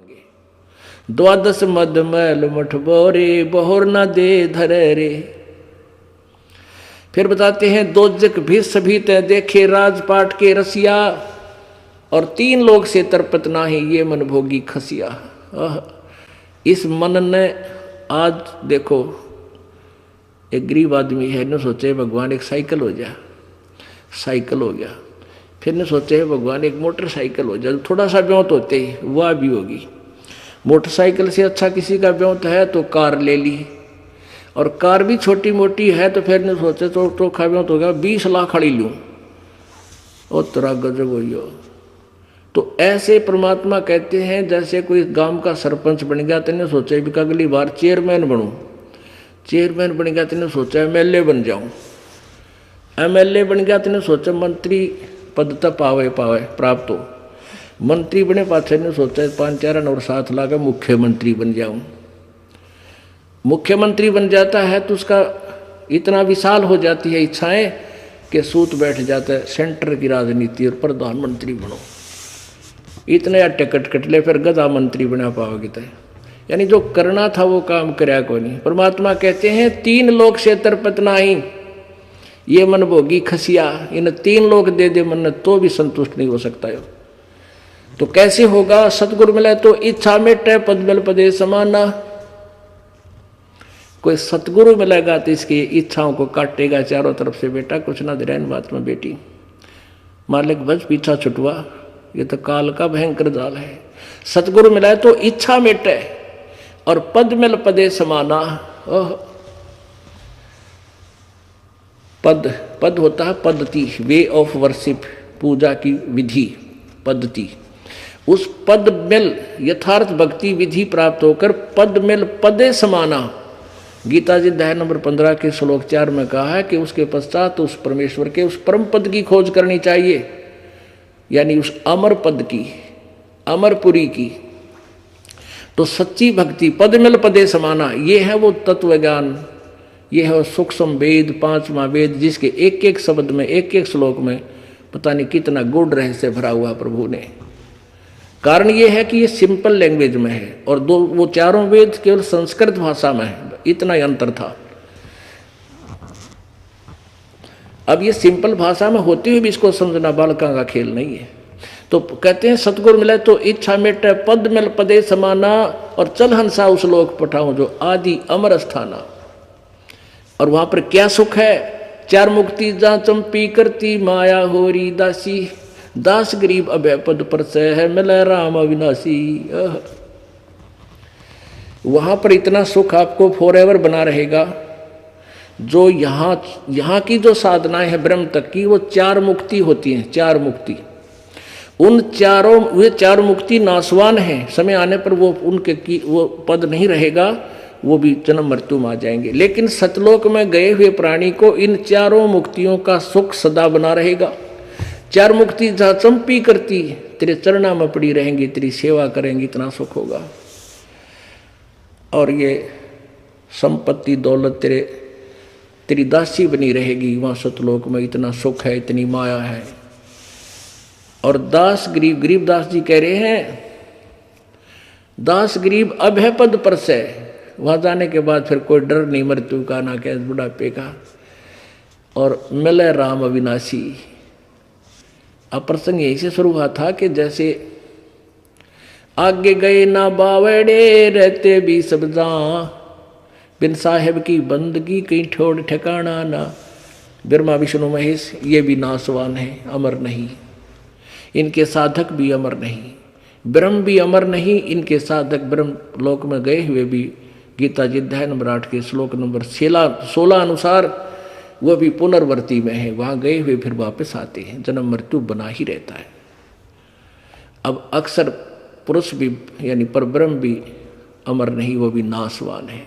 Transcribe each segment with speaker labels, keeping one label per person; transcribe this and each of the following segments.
Speaker 1: पावांगे। द्वादश मद मैल मठ बोरे, बहुर न दे धरे रे। फिर बताते हैं दोजक भी सभी तय देखे, राजपाट के रसिया, और तीन लोग से तरपत नाही, ये मन भोगी खसिया। इस मन ने आज देखो, एक गरीब आदमी है, ने सोचे भगवान एक साइकिल हो जाए, साइकिल हो गया। फिर ने सोचे भगवान एक मोटरसाइकिल हो जाए, थोड़ा सा ब्योंत होते ही वह भी होगी। मोटरसाइकिल से अच्छा किसी का ब्योंत है तो कार ले ली, और कार भी छोटी मोटी है तो फिर ने सोचे तो खा ब्योंत हो गया, 20 लाख खड़ी लूँ, और तेरा गजब हो। तो ऐसे परमात्मा कहते हैं जैसे कोई गांव का सरपंच बन गया तो ने सोचा भी अगली बार चेयरमैन बनूं, चेयरमैन बन गया तो ने सोचा एमएलए बन जाऊं, एमएलए बन गया तो ने सोचा मंत्री पद तक पावे प्राप्त हो, मंत्री बने पाछे ने सोचा 5-4 और 7 लाख मुख्यमंत्री बन जाऊं। मुख्यमंत्री बन जाता है तो उसका इतना विशाल हो जाती है इच्छाएं कि सूत बैठ जाता है सेंटर की राजनीति और प्रधानमंत्री बनो, इतने टिकट कट ले फिर गधा मंत्री बना पाओगे तो। यानी जो करना था वो काम करया को नहीं। परमात्मा कहते हैं 3 लोग से तरपत नाही, ये मन भोगी खसिया। इन 3 लोग दे दे मन तो भी संतुष्ट नहीं हो सकता है। तो कैसे होगा? सतगुरु मिले तो इच्छा मिटे, पद मिल पदे समाना। कोई सतगुरु मिलेगा तो इसकी इच्छाओं को काटेगा चारों तरफ से। बेटा कुछ ना दे रहा इन बात में, बेटी मालिक बस पीछा छुटवा, ये तो काल का भयंकर जाल है। सतगुरु मिला तो इच्छा मिटे और पद मिल पदे समाना। पद होता है पद्धति, वे ऑफ वर्शिप, पूजा की विधि पद्धति। उस पद मिल यथार्थ भक्ति विधि प्राप्त होकर पद मिल पदे समाना। गीता जी अध्याय नंबर 15 के श्लोक 4 में कहा है कि उसके पश्चात उस परमेश्वर के उस परम पद की खोज करनी चाहिए, यानी उस अमर पद की, अमरपुरी की। तो सच्ची भक्ति पद मिल पदे समाना, ये है वो तत्व ज्ञान, ये है वो सूक्ष्म वेद, 5वां वेद, जिसके एक एक शब्द में, एक एक श्लोक में पता नहीं कितना गूढ़ रहस्य भरा हुआ प्रभु ने। कारण ये है कि ये सिंपल लैंग्वेज में है, और वो चारों वेद केवल संस्कृत भाषा में है, इतना ही अंतर था। अब ये सिंपल भाषा में होती हुई भी इसको समझना बालका का खेल नहीं है। तो कहते हैं सतगुरु मिले तो इच्छा मिटे, पद मिल पदे समाना, और चल हंसा उस लोक पठाऊं जो आदि अमर स्थाना। और वहां पर क्या सुख है? 4 मुक्ति जा चंपी करती माया होरी दासी, दास गरीब अभय पद पर से है मिले राम अविनाशी। वहां पर इतना सुख आपको फॉरएवर बना रहेगा। जो यहाँ की जो साधनाएं है ब्रह्म तक की, वो 4 मुक्ति होती हैं, 4 मुक्ति। उन चारों, वे 4 मुक्ति नाशवान हैं, समय आने पर वो उनके की वो पद नहीं रहेगा, वो भी जन्म मृत्यु में आ जाएंगे। लेकिन सतलोक में गए हुए प्राणी को इन 4 मुक्तियों का सुख सदा बना रहेगा। 4 मुक्ति जहाँ चंपी करती, तेरे चरणा में पड़ी रहेंगी, तेरी सेवा करेंगी, इतना सुख होगा। और ये संपत्ति दौलत तेरी दासी बनी रहेगी। वहाँ सतलोक में इतना सुख है, इतनी माया है। और दास गरीब दास जी कह रहे हैं, दास गरीब अभय पद पर से। वहाँ जाने के बाद फिर कोई डर नहीं मृत्यु का, ना क्या बुढ़ापे का। और मिले राम अविनाशी। अब प्रसंग यही से शुरू हुआ था कि जैसे आगे गए ना बावड़े, रहते भी सब जहां, बिन साहेब की बंदगी कहीं ठोड़ ठिकाना ना। ब्रह्मा विष्णु महेश ये भी नासवान है, अमर नहीं। इनके साधक भी अमर नहीं, ब्रह्म भी अमर नहीं। इनके साधक ब्रह्म लोक में गए हुए भी गीता जी अध्याय नंबर 8 के श्लोक नंबर 16 अनुसार वह भी पुनर्वर्ती में है। वहाँ गए हुए फिर वापस आते हैं, जन्म मृत्यु बना ही रहता है। अब अक्सर पुरुष भी यानी परब्रह्म भी अमर नहीं, वो भी नाशवान है।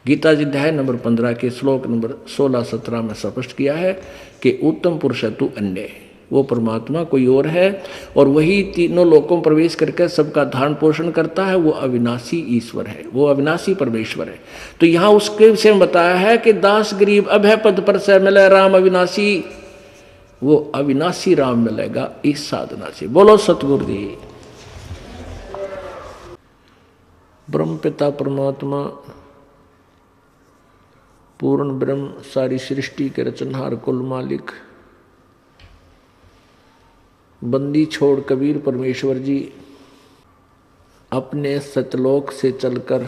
Speaker 1: गीता जी अध्याय नंबर 15 के श्लोक नंबर 16-17 में स्पष्ट किया है कि उत्तम पुरुष तु अन्य, वो परमात्मा कोई और है, और वही तीनों लोकों में प्रवेश करके सबका धारण पोषण करता है। वो अविनाशी ईश्वर है, वो अविनाशी परमेश्वर है। तो यहाँ उसके विषय में बताया है कि दास गरीब अभय पद पर से मिले राम अविनाशी। वो अविनाशी राम मिलेगा इस साधना से। बोलो सतगुरु जी। ब्रह्म पिता परमात्मा पूर्ण ब्रह्म, सारी सृष्टि के रचनहार, कुल मालिक, बंदी छोड़ कबीर परमेश्वर जी अपने सतलोक से चलकर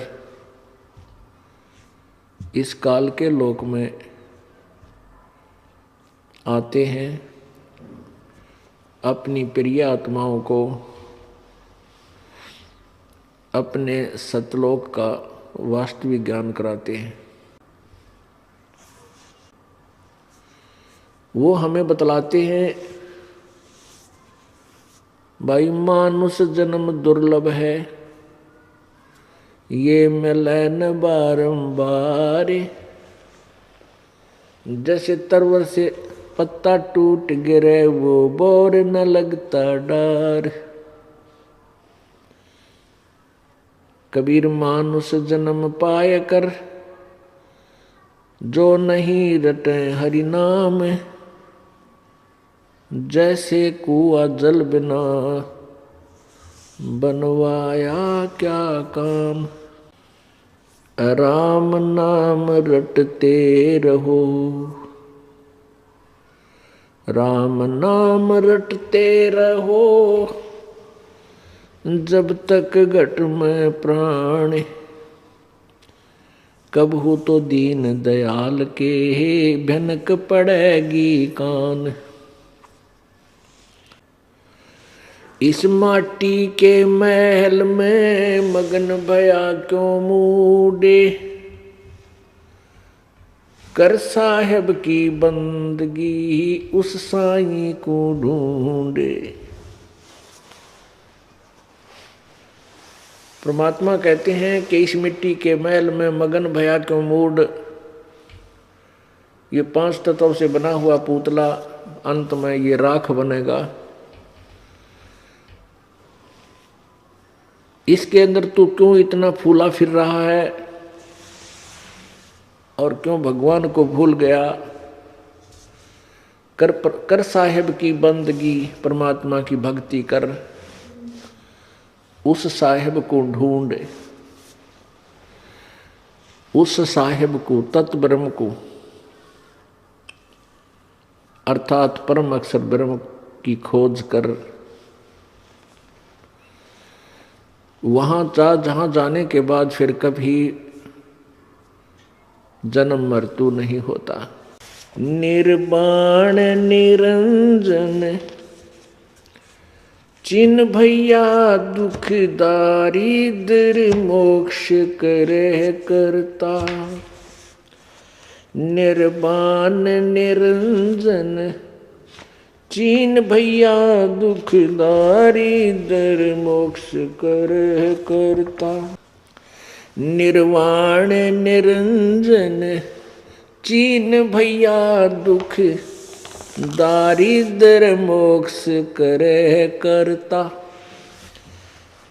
Speaker 1: इस काल के लोक में आते हैं, अपनी प्रिय आत्माओं को अपने सतलोक का वास्तविक ज्ञान कराते हैं। वो हमें बतलाते हैं, भाई मानुष जन्म दुर्लभ है, ये मिले न बारंबार। जैसे तरवर से पत्ता टूट गिरे वो बोर न लगता डार। कबीर मानुष जन्म पाए कर, जो नहीं रटे हरि नाम, जैसे कुआ जल बिना बनवाया क्या काम। राम नाम रटते रहो, राम नाम रटते रहो, जब तक घट में प्राण। कब हो तो दीन दयाल के भनक पड़ेगी कान। इस माटी के महल में मगन भया क्यों मूडे, कर साहेब की बंदगी उस साईं को ढूंढे। परमात्मा कहते हैं कि इस मिट्टी के महल में मगन भया क्यों मूड। ये 5 तत्वों से बना हुआ पुतला अंत में ये राख बनेगा। इसके अंदर तू क्यों इतना फूला फिर रहा है और क्यों भगवान को भूल गया। कर साहेब की बंदगी, परमात्मा की भक्ति कर, उस साहेब को ढूंढ, उस साहेब को, तत्व ब्रह्म को, अर्थात परम अक्षर ब्रह्म की खोज कर। वहां जहां जाने के बाद फिर कभी जन्म मृत्यु नहीं होता। निर्वाण निरंजन चिन भैया दुख दारिद्र मोक्ष करे करता। निर्वाण निरंजन चीन भैया दुख दारिद्र मोक्ष कर करता। निर्वाण निरंजन चीन भैया दुख दारिद्र मोक्ष करे करता।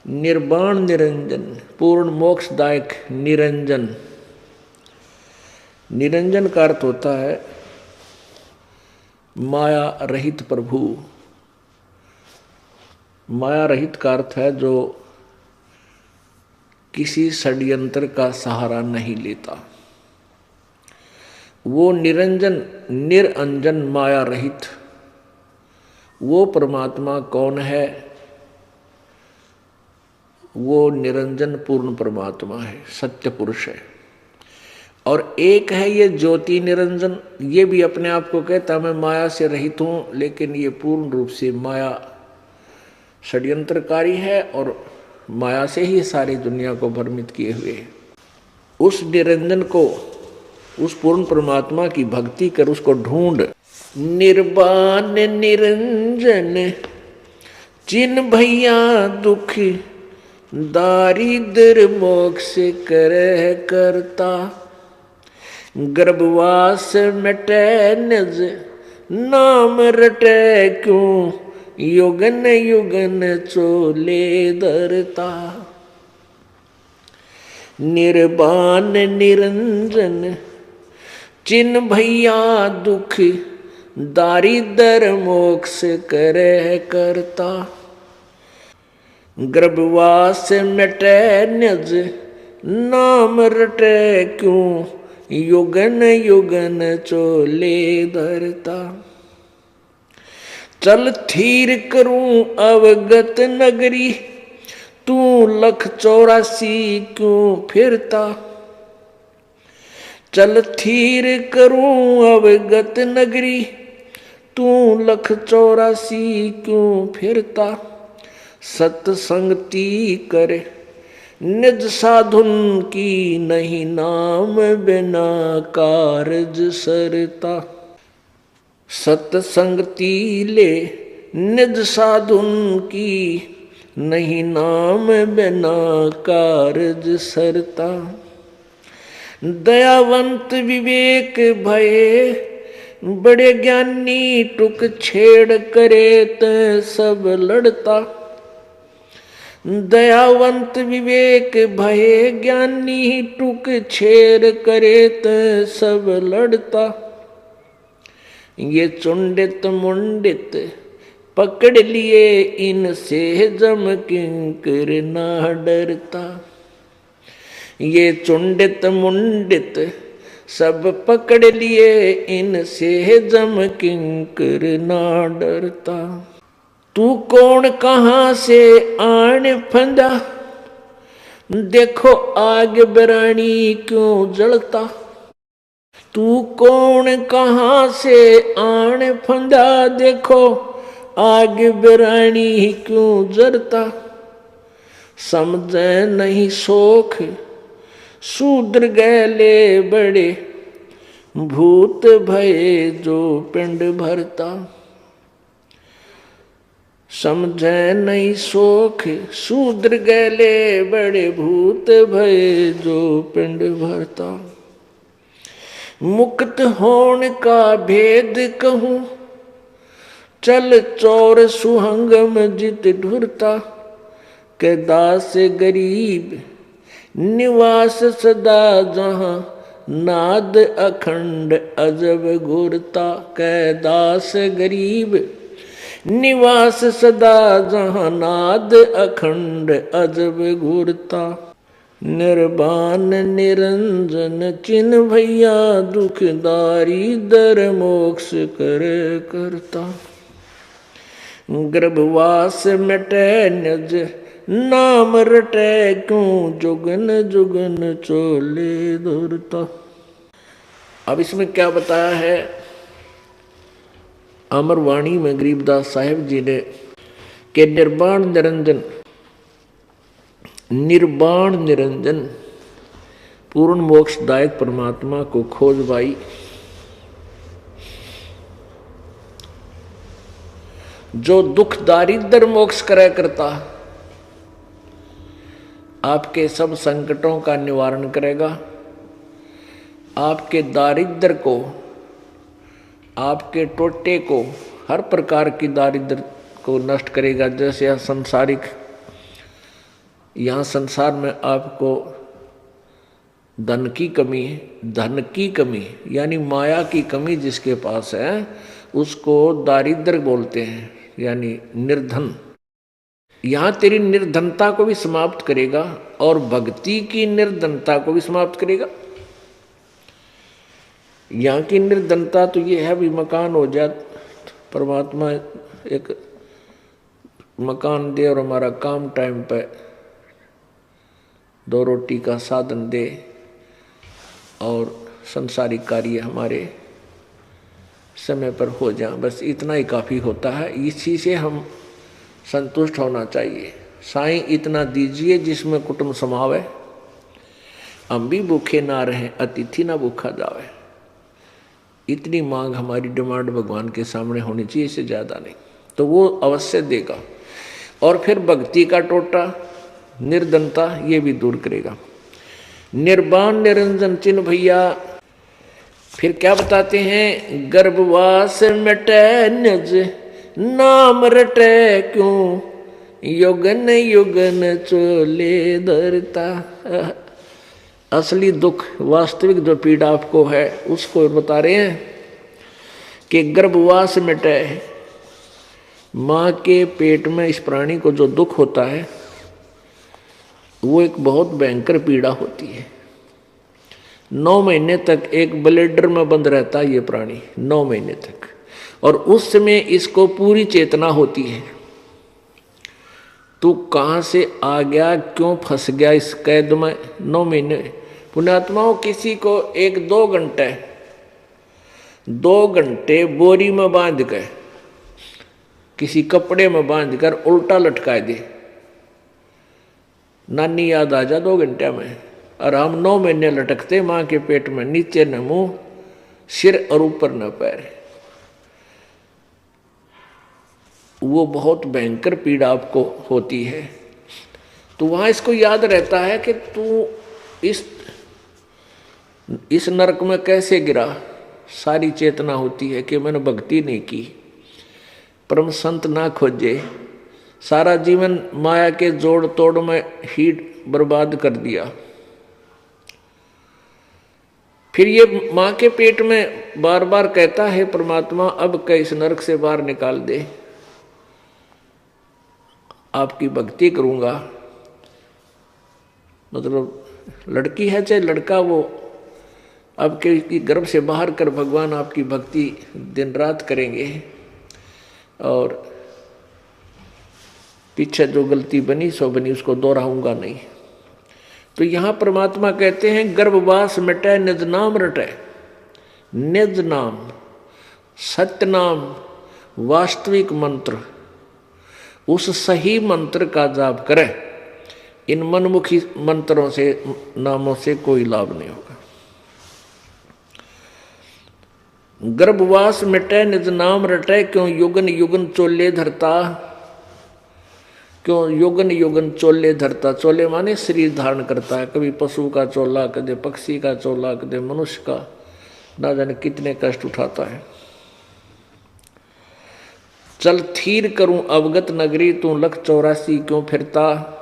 Speaker 1: निर्वाण निरंजन, पूर्ण मोक्षदायक निरंजन। निरंजन का अर्थ होता है माया रहित प्रभु। माया रहित का अर्थ है जो किसी षड्यंत्र का सहारा नहीं लेता। वो निरंजन, निरंजन, माया रहित, वो परमात्मा कौन है? वो निरंजन पूर्ण परमात्मा है, सत्य पुरुष है। और एक है ये ज्योति निरंजन, ये भी अपने आप को कहता मैं माया से रहित हूं, लेकिन ये पूर्ण रूप से माया षड्यंत्रकारी है और माया से ही सारी दुनिया को भ्रमित किए हुए है। उस निरंजन को, उस पूर्ण परमात्मा की भक्ति कर, उसको ढूंढ। निर्वाण निरंजन चिन भैया दुख दारिद्र मोक्ष करे करता। गर्भवास मिटे निज नाम रटे क्यों, युगन युगन चोले धरता। निर्वाण निरंजन चिन भैया दुख दारिद्र मोक्ष करे करता। गर्भवास मिटे निज नाम रटे क्यों, युगन युगन चोले धरता। चल थीर करूं अवगत नगरी, तू लख 84 क्यों फिरता। चल थीर करूं अवगत नगरी, तू लख 84 क्यों फिरता। सत्संगति करे निज साधुन की, नहीं नाम बिना कारज सरता। सत्संगति ले निज साधुन की, नहीं नाम बिना कारज सरता। दयावंत विवेक भये बड़े ज्ञानी, टुक छेड़ करे त सब लड़ता। दयावंत विवेक भये ज्ञानी, टुक छेड़ करे त सब लड़ता। ये चुंडित मुंडित पकड़ लिए, इनसे जम किंकर ना डरता। ये चुंडित मुंडित सब पकड़ लिए, इनसे जम किंकर ना डरता। तू कौन कहाँ से आन फंदा, देखो आग बरानी क्यों जलता। तू कौन कहाँ से आन फंदा, देखो आग बरानी क्यों जलता। समझे नहीं सोख शूद्र गैले बड़े, भूत भये जो पिंड भरता। समझे नहीं सोख शूद्र गैले बड़े, भूत भये जो पिंड भरता। मुक्त होने का भेद कहूँ, चल चोर सुहंगम जित ढुरता। के दास गरीब निवास सदा जहाँ, नाद अखंड अजब घूरता। के दास गरीब निवास सदा जहाँ, नाद अखंड अजब घूरता। निर्वाण निरंजन चिन्ह भैया, दुखदारी दर मोक्ष कर करता। गर्भवास मिटे निज नाम रटे क्यों, जुगन जुगन चोले धुरता। अब इसमें क्या बताया है, अमरवाणी में गरीबदास साहेब जी ने के निर्वाण निरंजन, निर्वाण निरंजन पूर्ण मोक्षदायक परमात्मा को खोज पाई। जो दुख दारिद्र मोक्ष करे करता, आपके सब संकटों का निवारण करेगा। आपके दारिद्र को, आपके टोटे को, हर प्रकार की दारिद्र को नष्ट करेगा। जैसे यह संसारिक, यहाँ संसार में आपको धन की कमी है, धन की कमी यानी माया की कमी जिसके पास है, उसको दारिद्र बोलते हैं, यानी निर्धन। यहाँ तेरी निर्धनता को भी समाप्त करेगा और भक्ति की निर्धनता को भी समाप्त करेगा। यहाँ की निर्धनता तो ये है भी मकान हो जाए, परमात्मा एक मकान दे और हमारा काम टाइम पे 2 रोटी का साधन दे और संसारिक कार्य हमारे समय पर हो जाए, बस इतना ही काफ़ी होता है। इसी से हम संतुष्ट होना चाहिए। साईं इतना दीजिए जिसमें कुटुंब समावे, हम भी भूखे ना रहें, अतिथि ना भूखा जावे। इतनी मांग हमारी डिमांड भगवान के सामने होनी चाहिए, इससे ज़्यादा नहीं, तो वो अवश्य देगा। और फिर भक्ति का टोटा, निर्धनता, ये भी दूर करेगा। निर्वाण निरंजन चिन्ह भैया। फिर क्या बताते हैं, गर्भवास मिटे निज नाम रटे क्यों, युगन युगन चोले धरता। असली दुख, वास्तविक जो पीड़ा आपको है उसको बता रहे हैं कि गर्भवास मिटे, माँ के पेट में इस प्राणी को जो दुख होता है वो एक बहुत भयंकर पीड़ा होती है। 9 महीने तक एक ब्लेडर में बंद रहता है ये प्राणी, 9 महीने तक, और उस समय इसको पूरी चेतना होती है। तू कहाँ से आ गया, क्यों फंस गया इस कैद में 9 महीने। पुण्यात्माओं, किसी को 2 घंटे बोरी में बांध कर, किसी कपड़े में बांध कर उल्टा लटका दे, नानी याद आ जा 2 घंटे में। और हम 9 महीने लटकते माँ के पेट में, नीचे न मुंह, सिर और ऊपर न पैर। वो बहुत भयंकर पीड़ा आपको होती है। तो वहां इसको याद रहता है कि तू इस नरक में कैसे गिरा। सारी चेतना होती है कि मैंने भक्ति नहीं की, परम संत ना खोजे, सारा जीवन माया के जोड़ तोड़ में ही बर्बाद कर दिया। फिर ये माँ के पेट में बार बार कहता है परमात्मा, अब कै इस नरक से बाहर निकाल दे, आपकी भक्ति करूंगा। मतलब लड़की है चाहे लड़का, वो अब के गर्भ से बाहर कर भगवान आपकी भक्ति दिन रात करेंगे, और पीछे जो गलती बनी सो बनी, उसको दोहराऊंगा नहीं। तो यहां परमात्मा कहते हैं गर्भवास मिटे निज नाम रटे। निज नाम, सत्य नाम, वास्तविक मंत्र, उस सही मंत्र का जाप करें। इन मनमुखी मंत्रों से, नामों से कोई लाभ नहीं होगा। गर्भवास मिटे निज नाम रटे, क्यों युगन युगन चोले धरता। क्यों युगन युगन चोले धरता। चोले माने शरीर धारण करता है, कभी पशु का चोला, कभी पक्षी का चोला, कभी मनुष्य का, ना जाने कितने कष्ट उठाता है। चल थीर करूं अवगत नगरी, तू लख 84 क्यों फिरता।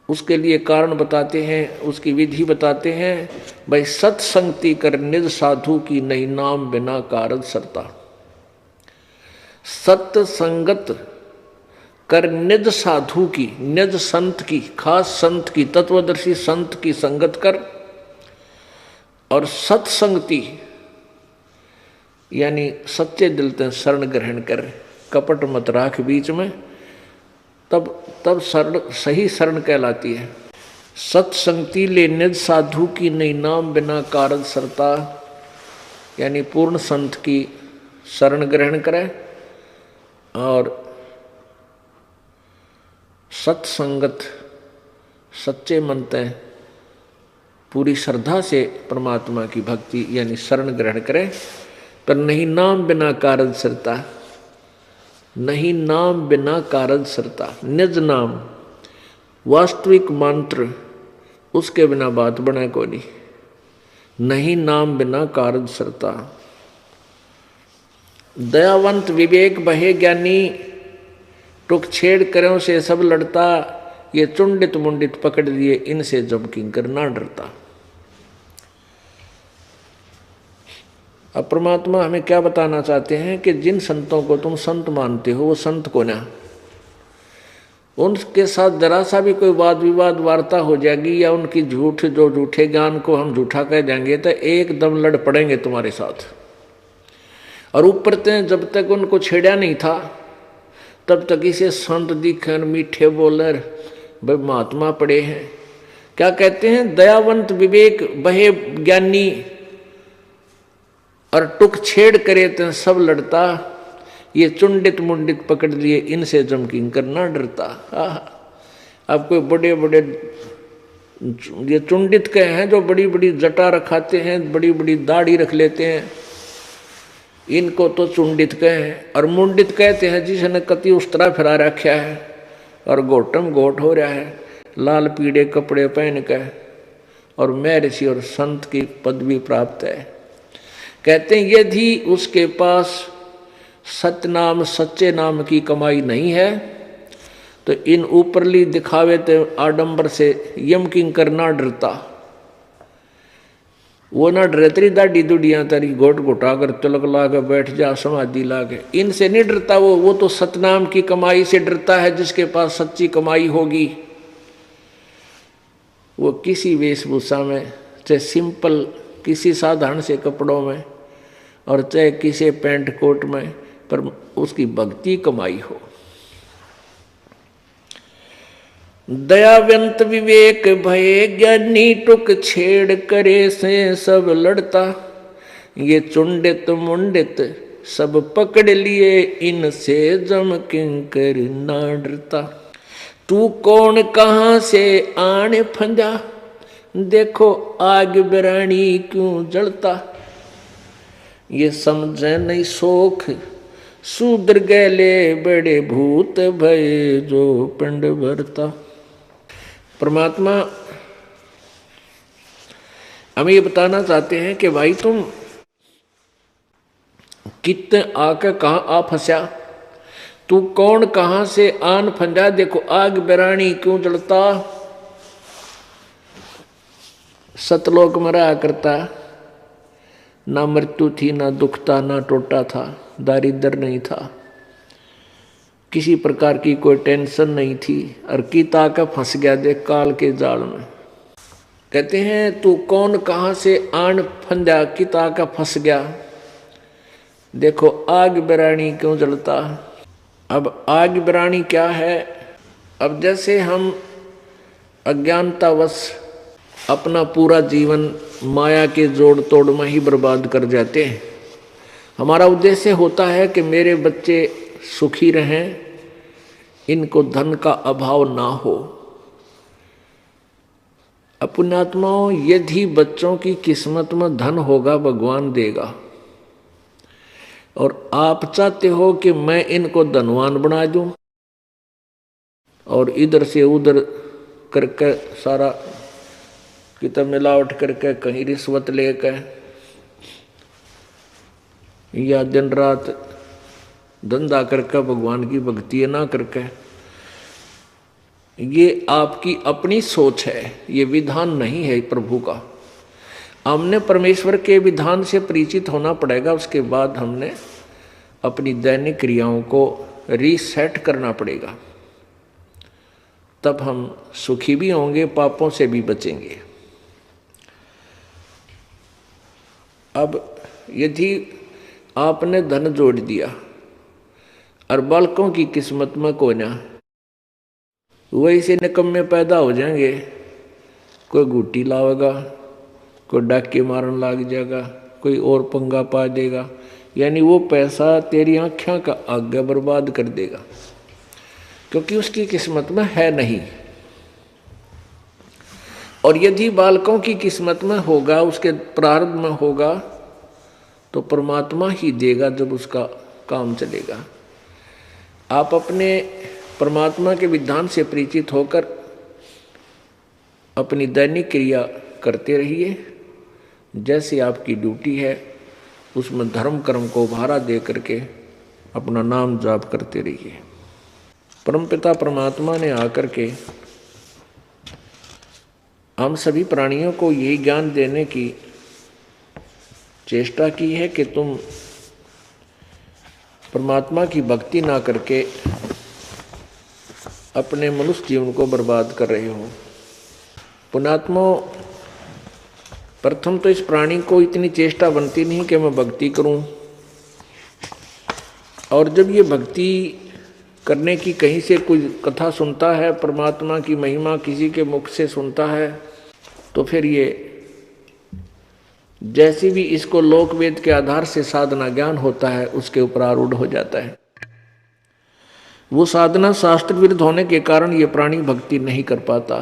Speaker 1: उसके लिए कारण बताते हैं, उसकी विधि बताते हैं। भाई सत्संगति कर निज साधु की, नहीं नाम बिना कारज सरता। सत्य संगत कर निज साधु की, निज संत की, खास संत की, तत्वदर्शी संत की संगत कर, और सत्संगति यानी सच्चे दिल से शरण ग्रहण कर, कपट मत राख बीच में, तब शरण सही शरण कहलाती है। सत्संगति ले निज साधु की, नहीं नाम बिना कारज सरता। यानी पूर्ण संत की शरण ग्रहण करें और सत्संगत, सच्चे मन से पूरी श्रद्धा से परमात्मा की भक्ति यानी शरण ग्रहण करें। पर नहीं नाम बिना कारज सरता, नहीं नाम बिना कारज सरता। निज नाम, वास्तविक मंत्र, उसके बिना बात बने को नहीं। नहीं नाम बिना कारज सरता। दयावंत विवेक बहे ज्ञानी, टुक छेड़ करों से सब लड़ता। ये चुंडित मुंडित पकड़ लिए, इनसे जब किंकर ना डरता। अब परमात्मा हमें क्या बताना चाहते हैं कि जिन संतों को तुम संत मानते हो वो संत को ना, उनके साथ जरा सा भी कोई वाद विवाद वार्ता हो जाएगी, या उनकी झूठे ज्ञान को हम झूठा कह देंगे, तो एकदम लड़ पड़ेंगे तुम्हारे साथ। और ऊपर से जब तक उनको छेड़ा नहीं था तब तक इसे संत दिखन, मीठे बोलर, भाई महात्मा पड़े हैं। क्या कहते हैं, दयावंत विवेक बहे ज्ञानी, और टुक छेड़ करे तो सब लड़ता। ये चुंडित मुंडित पकड़ लिए, इनसे जम किंकर ना डरता। अब कोई बड़े बड़े ये चुंडित के हैं जो बड़ी बड़ी जटा रखाते हैं, बड़ी बड़ी दाढ़ी रख लेते हैं, इनको तो चुंडित कहे हैं। और मुंडित कहते हैं जिसने कति उस्तरा फिरा रखा है और गोटम गोट हो रहा है, लाल पीड़े कपड़े पहन कर, और मैं ऋषि और संत की पदवी प्राप्त है। कहते हैं यदि उसके पास सत्य नाम, सच्चे नाम की कमाई नहीं है तो इन ऊपरली दिखावे तो आडंबर से यम किंकर ना डरता। वो ना डरे तेरी दाढ़ी दुड़ियाँ तेरी घोट घुटा कर तिलक ला के बैठ जा समाधि ला के, इनसे नहीं डरता वो तो सतनाम की कमाई से डरता है। जिसके पास सच्ची कमाई होगी वो किसी वेशभूषा में, चाहे सिंपल किसी साधारण से कपड़ों में और चाहे किसी पैंट कोट में, पर उसकी भक्ति कमाई हो। दयावंत विवेक भय ज्ञानी टुक छेड़ करे से सब लड़ता, ये चुंडित मुंडित सब पकड़ लिए इनसे जम किंकर ना डरता। तू कौन कहाँ से आने फंजा, देखो आग बिरानी क्यों जलता, ये समझे नहीं सोख शूद्र गैले बड़े भूत भय जो पिंड भरता। परमात्मा हम ये बताना चाहते हैं कि भाई तुम कितने आके कहाँ आ फंसा, तू कौन कहाँ से आन फंजा, देखो आग बिरानी क्यों जलता। सतलोक में रहा करता, ना मृत्यु थी, ना दुख था, ना टोटा था, दारिद्र नहीं था, किसी प्रकार की कोई टेंशन नहीं थी, और कीता का फंस गया देख काल के जाल में। कहते हैं तू कौन कहाँ से आन फंजा, कीता का फंस गया, देखो आग बिरानी क्यों जलता। अब आग बिरानी क्या है? अब जैसे हम अज्ञानतावश अपना पूरा जीवन माया के जोड़ तोड़ में ही बर्बाद कर जाते हैं। हमारा उद्देश्य होता है कि मेरे बच्चे सुखी रहें, इनको धन का अभाव ना हो। पुण्यात्माओं, यदि बच्चों की किस्मत में धन होगा भगवान देगा, और आप चाहते हो कि मैं इनको धनवान बना दूं और इधर से उधर करके सारा कितना मिलावट करके कहीं रिश्वत लेकर या दिन रात धंधा करके भगवान की भक्ति ना करके, ये आपकी अपनी सोच है, ये विधान नहीं है प्रभु का। हमने परमेश्वर के विधान से परिचित होना पड़ेगा, उसके बाद हमने अपनी दैनिक क्रियाओं को रीसेट करना पड़ेगा, तब हम सुखी भी होंगे, पापों से भी बचेंगे। अब यदि आपने धन जोड़ दिया और बालकों की किस्मत में कोई ना, वैसे निकम्मे पैदा हो जाएंगे, कोई गुट्टी लावेगा, कोई डाके मारन लग जाएगा, कोई और पंगा पा देगा, यानी वो पैसा तेरी आँखों का आगे बर्बाद कर देगा, क्योंकि उसकी किस्मत में है नहीं। और यदि बालकों की किस्मत में होगा, उसके प्रारब्ध में होगा, तो परमात्मा ही देगा जब उसका काम चलेगा। आप अपने परमात्मा के विधान से परिचित होकर अपनी दैनिक क्रिया करते रहिए, जैसे आपकी ड्यूटी है उसमें धर्म कर्म को भारा दे करके अपना नाम जाप करते रहिए। परमपिता परमात्मा ने आकर के हम सभी प्राणियों को यही ज्ञान देने की चेष्टा की है कि तुम परमात्मा की भक्ति ना करके अपने मनुष्य जीवन को बर्बाद कर रहे हो। पुण्यात्मा, प्रथम तो इस प्राणी को इतनी चेष्टा बनती नहीं कि मैं भक्ति करूं, और जब ये भक्ति करने की कहीं से कोई कथा सुनता है, परमात्मा की महिमा किसी के मुख से सुनता है, तो फिर ये जैसी भी इसको लोक वेद के आधार से साधना ज्ञान होता है उसके ऊपर आरूढ़ हो जाता है। वो साधना शास्त्र विरुद्ध होने के कारण ये प्राणी भक्ति नहीं कर पाता।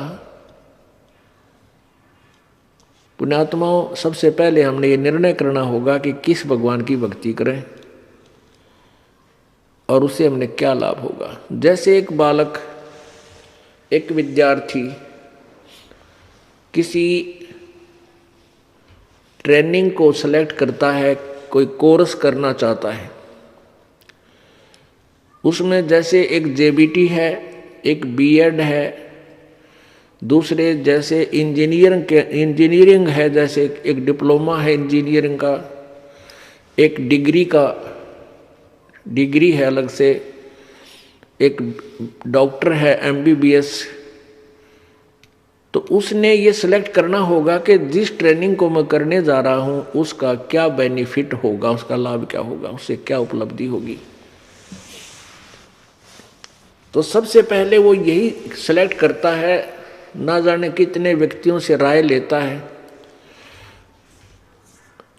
Speaker 1: पुण्यात्माओं, सबसे पहले हमने ये निर्णय करना होगा कि किस भगवान की भक्ति करें और उससे हमने क्या लाभ होगा। जैसे एक बालक, एक विद्यार्थी किसी ट्रेनिंग को सेलेक्ट करता है, कोई कोर्स करना चाहता है, उसमें जैसे एक जेबीटी है, एक बीएड है, दूसरे जैसे इंजीनियरिंग है, जैसे एक डिप्लोमा है इंजीनियरिंग का, एक डिग्री है अलग से, एक डॉक्टर है MBBS। तो उसने ये सिलेक्ट करना होगा कि जिस ट्रेनिंग को मैं करने जा रहा हूं उसका क्या बेनिफिट होगा, उसका लाभ क्या होगा, उससे क्या उपलब्धि होगी। तो सबसे पहले वो यही सिलेक्ट करता है, ना जाने कितने व्यक्तियों से राय लेता है,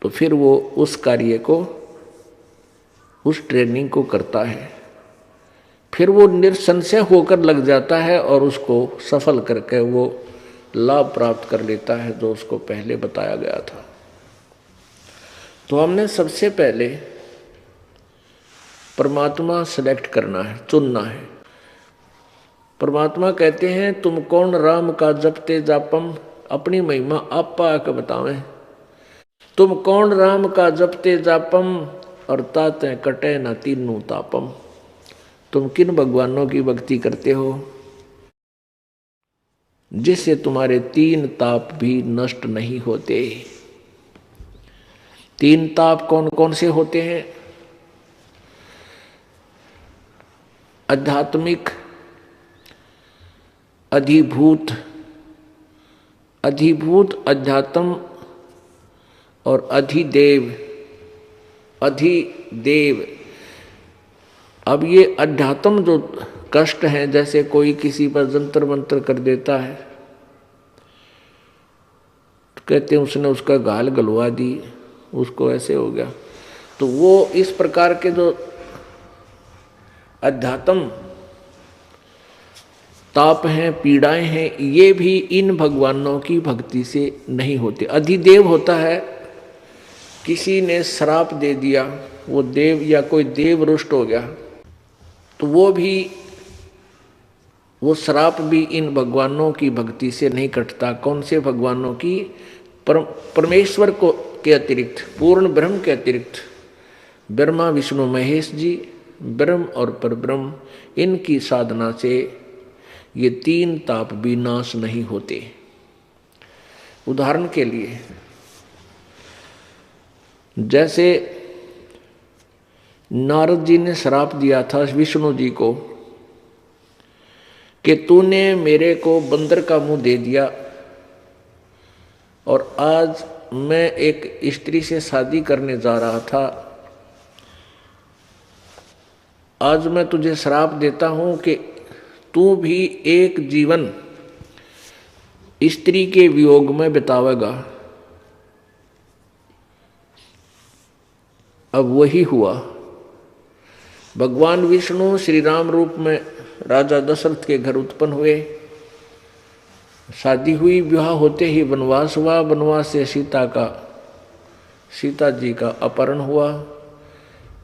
Speaker 1: तो फिर वो उस कार्य को, उस ट्रेनिंग को करता है। फिर वो निसंशय होकर लग जाता है और उसको सफल करके वो लाभ प्राप्त कर लेता है जो उसको पहले बताया गया था। तो हमने सबसे पहले परमात्मा सेलेक्ट करना है, चुनना है। परमात्मा कहते हैं तुम कौन राम का जपते जापम, अपनी महिमा आपा आके बतावें। तुम कौन राम का जपते जापम, और ताते कटे न तीनों तापम। तुम किन भगवानों की भक्ति करते हो जिससे तुम्हारे 3 ताप भी नष्ट नहीं होते। 3 ताप कौन कौन से होते हैं? आध्यात्मिक, अधिभूत अध्यात्म और अधिदेव। अब ये अध्यात्म जो कष्ट हैं, जैसे कोई किसी पर जंतर मंत्र कर देता है तो कहते हैं उसने उसका गाल गलवा दी, उसको ऐसे हो गया। तो वो इस प्रकार के जो अध्यात्म ताप हैं, पीड़ाएं हैं, ये भी इन भगवानों की भक्ति से नहीं होते। अधिदेव होता है, किसी ने श्राप दे दिया, वो देव या कोई देव रुष्ट हो गया, तो वो श्राप भी इन भगवानों की भक्ति से नहीं कटता। कौन से भगवानों की? परमेश्वर को के अतिरिक्त, पूर्ण ब्रह्म के अतिरिक्त ब्रह्मा विष्णु महेश जी, ब्रह्म और परब्रह्म, इनकी साधना से ये 3 ताप भी नाश नहीं होते। उदाहरण के लिए जैसे नारद जी ने श्राप दिया था विष्णु जी को कि तूने मेरे को बंदर का मुंह दे दिया और आज मैं एक स्त्री से शादी करने जा रहा था, आज मैं तुझे श्राप देता हूं कि तू भी एक जीवन स्त्री के वियोग में बितावेगा। अब वही हुआ। भगवान विष्णु श्री राम रूप में राजा दशरथ के घर उत्पन्न हुए, शादी हुई, विवाह होते ही वनवास हुआ। वनवास से सीता जी का अपहरण हुआ,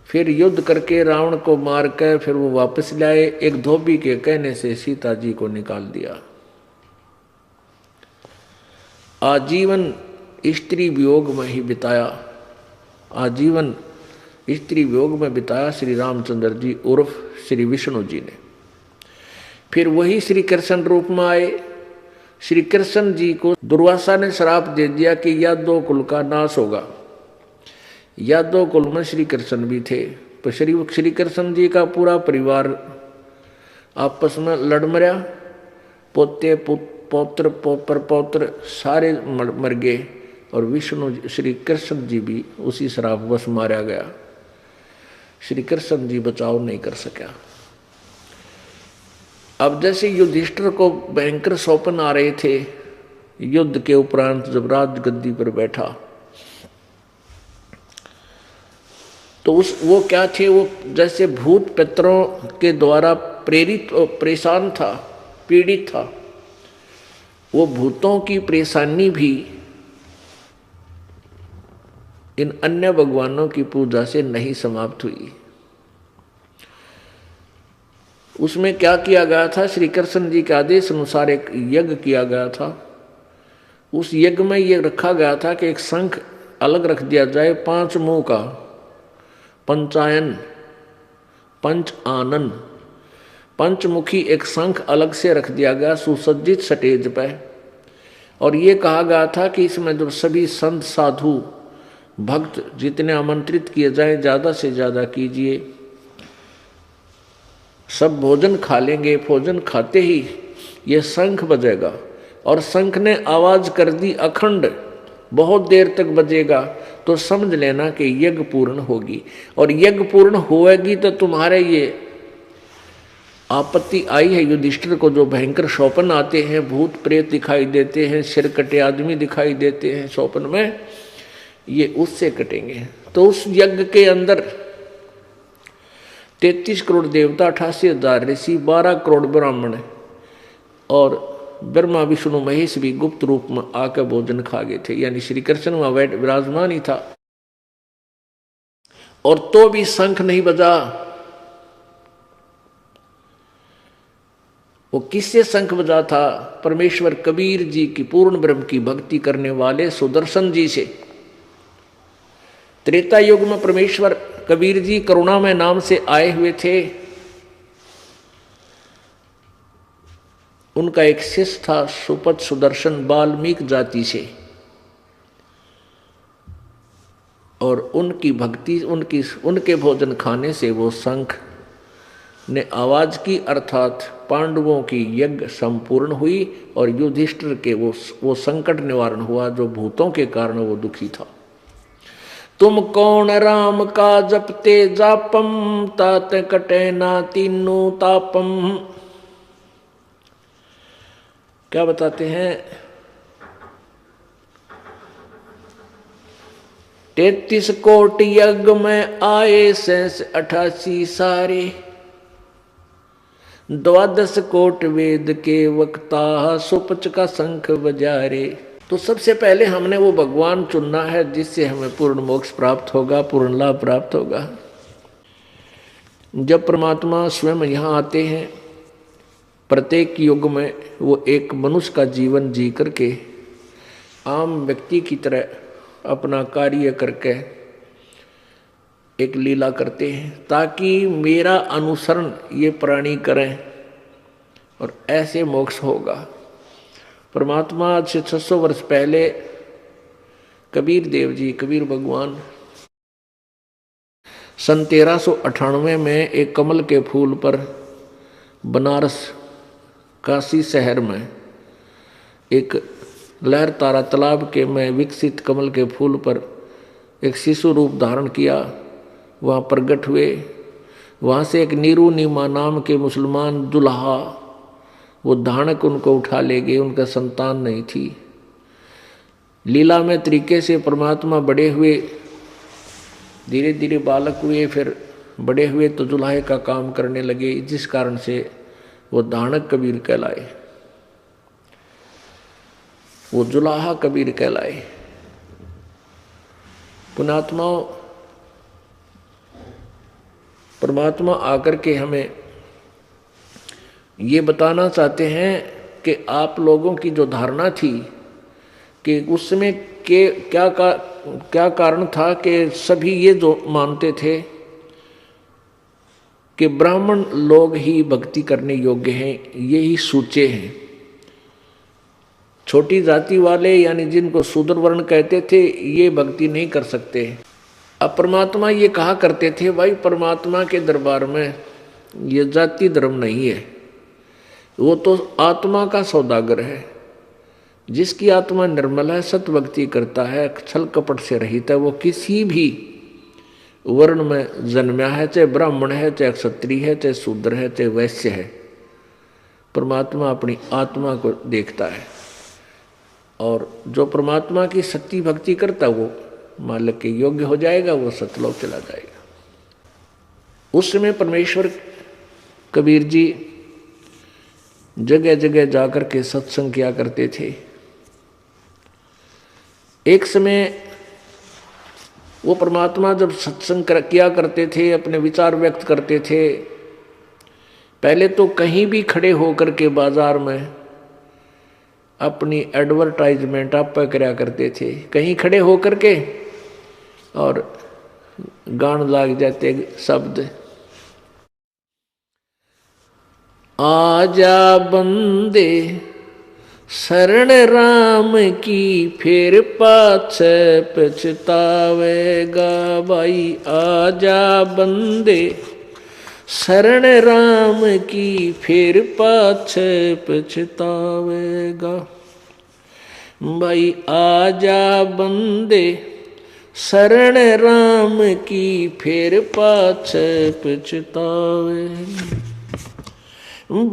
Speaker 1: फिर युद्ध करके रावण को मार कर फिर वो वापस लाए। एक धोबी के कहने से सीता जी को निकाल दिया। आजीवन स्त्री वियोग में ही बिताया, आजीवन स्त्री वियोग में बिताया श्री रामचंद्र जी उर्फ श्री विष्णु जी ने। फिर वही श्री कृष्ण रूप में आए। श्री कृष्ण जी को दुर्वासा ने श्राप दे दिया कि यादव कुल का नाश होगा। यादव कुल में श्री कृष्ण भी थे, तो श्री कृष्ण जी का पूरा परिवार आपस में लड़ मरा। पोते पौत्र प्रपौत्र सारे मर गए और विष्णु श्री कृष्ण जी भी उसी श्रापवश मारा गया। श्री कृष्ण जी बचाव नहीं कर सका। अब जैसे युधिष्ठिर को भयंकर स्वप्न आ रहे थे युद्ध के उपरांत, जब राज गद्दी पर बैठा, तो वो क्या थे? वो जैसे भूत पितरों के द्वारा प्रेरित और परेशान था, पीड़ित था। वो भूतों की परेशानी भी इन अन्य भगवानों की पूजा से नहीं समाप्त हुई। उसमें क्या किया गया था? श्री कृष्ण जी के आदेश अनुसार एक यज्ञ किया गया था। उस यज्ञ में ये रखा गया था कि एक शंख अलग रख दिया जाए 5 मुंह का, पंचायन, पंच आनन, पंचमुखी एक शंख अलग से रख दिया गया सुसज्जित स्टेज पर, और ये कहा गया था कि इसमें जो सभी संत साधु भक्त जितने आमंत्रित किए जाएं ज़्यादा से ज़्यादा कीजिए। सब भोजन खा लेंगे, भोजन खाते ही ये शंख बजेगा, और शंख ने आवाज़ कर दी अखंड, बहुत देर तक बजेगा, तो समझ लेना कि यज्ञ पूर्ण होगी। और यज्ञ पूर्ण होएगी तो तुम्हारे ये आपत्ति आई है युधिष्ठिर को, जो भयंकर स्वप्न आते हैं, भूत प्रेत दिखाई देते हैं, सिर कटे आदमी दिखाई देते हैं स्वप्न में, ये उससे कटेंगे। तो उस यज्ञ के अंदर 33 करोड़ देवता, 88,000 ऋषि, 12 करोड़ ब्राह्मण और ब्रह्मा विष्णु महेश भी गुप्त रूप में आकर भोजन खा गए थे, यानी श्री कृष्ण वहां विराजमान ही था। और तो भी शंख नहीं बजा। वो किससे शंख बजा था? परमेश्वर कबीर जी की पूर्ण ब्रह्म की भक्ति करने वाले सुदर्शन जी से। त्रेता युग में परमेश्वर कबीर जी करुणामय नाम से आए हुए थे। उनका एक शिष्य था सुपथ सुदर्शन, वाल्मीकि जाति से, और उनकी भक्ति उनके भोजन खाने से वो शंख ने आवाज की, अर्थात पांडवों की यज्ञ संपूर्ण हुई और युधिष्ठिर के वो संकट निवारण हुआ जो भूतों के कारण वो दुखी था। तुम कौन राम का जपते जापम, तात कटे ना तीनों तापम। क्या बताते हैं? 33 कोटि यज्ञ में आए शेष 88 सारे, 12 कोट वेद के वक्ता, सुपच का शंख बजारे। तो सबसे पहले हमने वो भगवान चुनना है जिससे हमें पूर्ण मोक्ष प्राप्त होगा, पूर्ण लाभ प्राप्त होगा। जब परमात्मा स्वयं यहाँ आते हैं, प्रत्येक युग में वो एक मनुष्य का जीवन जी करके आम व्यक्ति की तरह अपना कार्य करके एक लीला करते हैं, ताकि मेरा अनुसरण ये प्राणी करें और ऐसे मोक्ष होगा। परमात्मा आज से 600 वर्ष पहले कबीर देव जी, कबीर भगवान, सन 1398 में एक कमल के फूल पर बनारस काशी शहर में एक लहर तारा तालाब के में विकसित कमल के फूल पर एक शिशु रूप धारण किया, वहाँ प्रकट हुए। वहाँ से एक नीरू नीमा नाम के मुसलमान दुल्हा, वो धानक उनको उठा ले गए, उनका संतान नहीं थी। लीला में तरीके से परमात्मा बड़े हुए, धीरे धीरे बालक हुए, फिर बड़े हुए तो दुल्हे का काम करने लगे, जिस कारण से वो धानक कबीर कहलाए, वो जुलाहा कबीर कहलाए। पुण्यात्माओं, परमात्मा आकर के हमें ये बताना चाहते हैं कि आप लोगों की जो धारणा थी कि उस समय के क्या कारण था कि सभी ये जो मानते थे कि ब्राह्मण लोग ही भक्ति करने योग्य हैं, यही सूचे हैं। छोटी जाति वाले यानी जिनको शूद्र वर्ण कहते थे, ये भक्ति नहीं कर सकते। अब परमात्मा ये कहा करते थे, भाई परमात्मा के दरबार में ये जाति धर्म नहीं है, वो तो आत्मा का सौदागर है। जिसकी आत्मा निर्मल है, सत भक्ति करता है, छल कपट से रहित है, वो किसी भी वर्ण में जन्मा है, चाहे ब्राह्मण है, चाहे क्षत्रिय है, चाहे शूद्र है, चाहे वैश्य है, परमात्मा अपनी आत्मा को देखता है। और जो परमात्मा की सच्ची भक्ति करता वो मालिक के योग्य हो जाएगा, वो सतलोक चला जाएगा। उस समय परमेश्वर कबीर जी जगह जगह जाकर के सत्संग किया करते थे। एक समय वो परमात्मा जब सत्संग किया करते थे, अपने विचार व्यक्त करते थे, पहले तो कहीं भी खड़े होकर के बाजार में अपनी एडवर्टाइजमेंट आप पर कराया करते थे, कहीं खड़े होकर के, और गान लाग जाते शब्द, आजा बंदे शरण राम की, फिर पाछे पछतावेगा। भाई आजा बंदे शरण राम की, फिर पाछे पछतावेगा। भाई आजा बंदे शरण राम की, फिर पाछे पछतावेगा।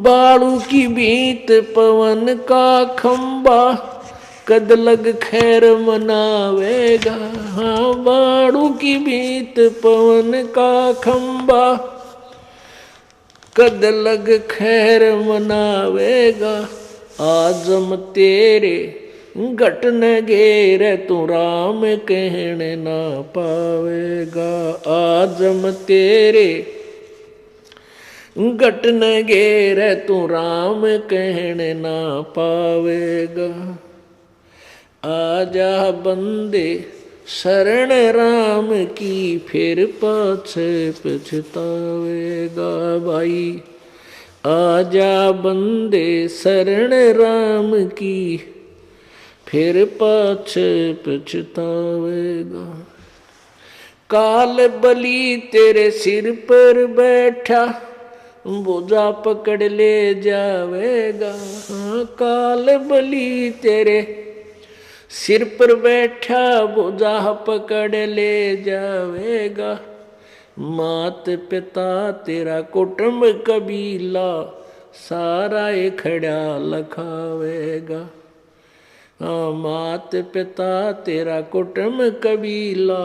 Speaker 1: बाड़ू की बीत पवन का खंबा, कद लग खैर मनावेगा। हाँ बाड़ू की बीत पवन का खंबा, कद लग खैर मनावेगा। आजम तेरे घट न घेरे, तू राम कहने ना पावेगा। आजम तेरे घट न घेरे, तू राम कहने ना पावेगा। आजा बंदे शरण राम की, फिर पाछे पछतावेगा। भाई आजा बंदे शरण राम की, फिर पाछे पछतावेगा। काल बलि तेरे सिर पर बैठा, बोझा पकड़ ले जावेगा। हाँ काल बलि तेरे सिर पर बैठा, बोझा पकड़ ले जावेगा। मात पिता तेरा कुटुंब कबीला, सारा खड़ा लखावेगा। हाँ मात पिता तेरा कुटुंब कबीला,